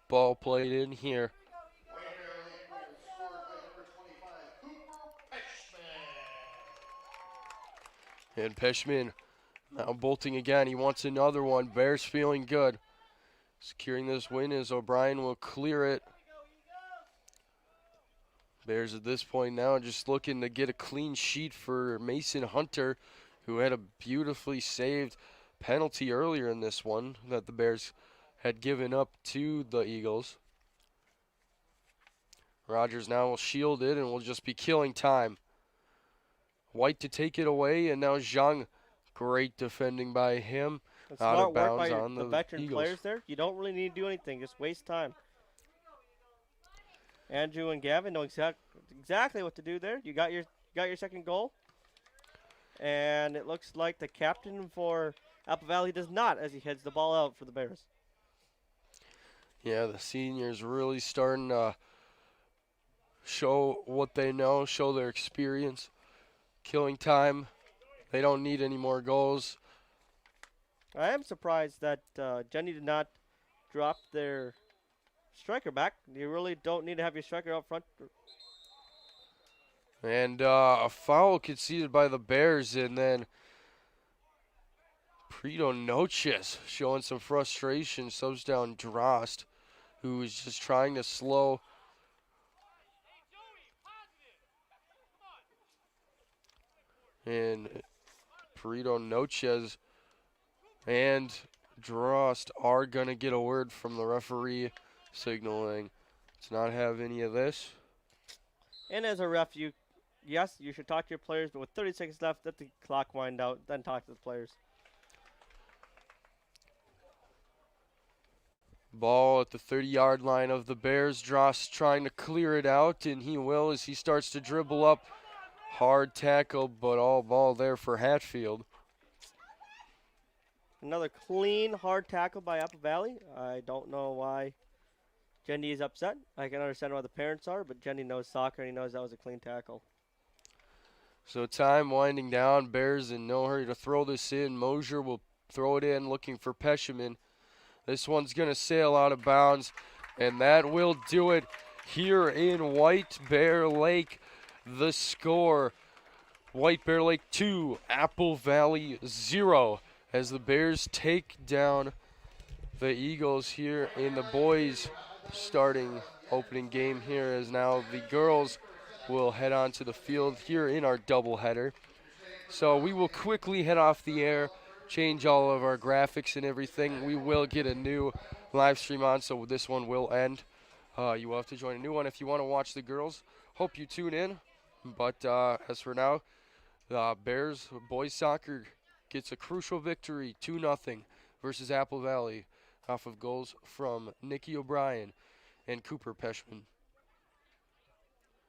Ball played in here. And Peshman now bolting again. He wants another one. Bears feeling good. Securing this win as O'Brien will clear it. Bears at this point now just looking to get a clean sheet for Mason Hunter, who had a beautifully saved penalty earlier in this one that the Bears had given up to the Eagles. Rogers now will shield it and will just be killing time. White to take it away, and now Zhang, great defending by him. That's Out smart of work bounds by on the the veteran Eagles. players there. You don't really need to do anything. Just waste time. Andrew and Gavin know exactly what to do there. You got your second goal. And it looks like the captain for Apple Valley does not, as he heads the ball out for the Bears. Yeah, the seniors really starting to show what they know, show their experience. Killing time. They don't need any more goals. I am surprised that Jenny did not drop their striker back. You really don't need to have your striker out front. And a foul conceded by the Bears, and then Prito Noches showing some frustration, subs down Drost, who is just trying to slow and Prito Noches and Drost are going to get a word from the referee signaling to not have any of this. And as a ref, you should talk to your players, but with 30 seconds left, let the clock wind out, then talk to the players. Ball at the 30-yard line of the Bears. Drost trying to clear it out, and he will as he starts to dribble up. Hard tackle, but all ball there for Hatfield. Another clean, hard tackle by Apple Valley. I don't know why Jenny is upset. I can understand why the parents are, but Jenny knows soccer, and he knows that was a clean tackle. So time winding down. Bears in no hurry to throw this in. Mosier will throw it in, looking for Peshman. This one's going to sail out of bounds, and that will do it here in White Bear Lake. The score, White Bear Lake 2, Apple Valley 0, as the Bears take down the Eagles here in the boys' starting opening game here, as now the girls will head on to the field here in our doubleheader. So we will quickly head off the air, change all of our graphics and everything. We will get a new live stream on, so this one will end. You will have to join a new one if you want to watch the girls. Hope you tune in. But as for now, Bears boys soccer gets a crucial victory, 2-0 versus Apple Valley, off of goals from Nikki O'Brien and Cooper Peshman.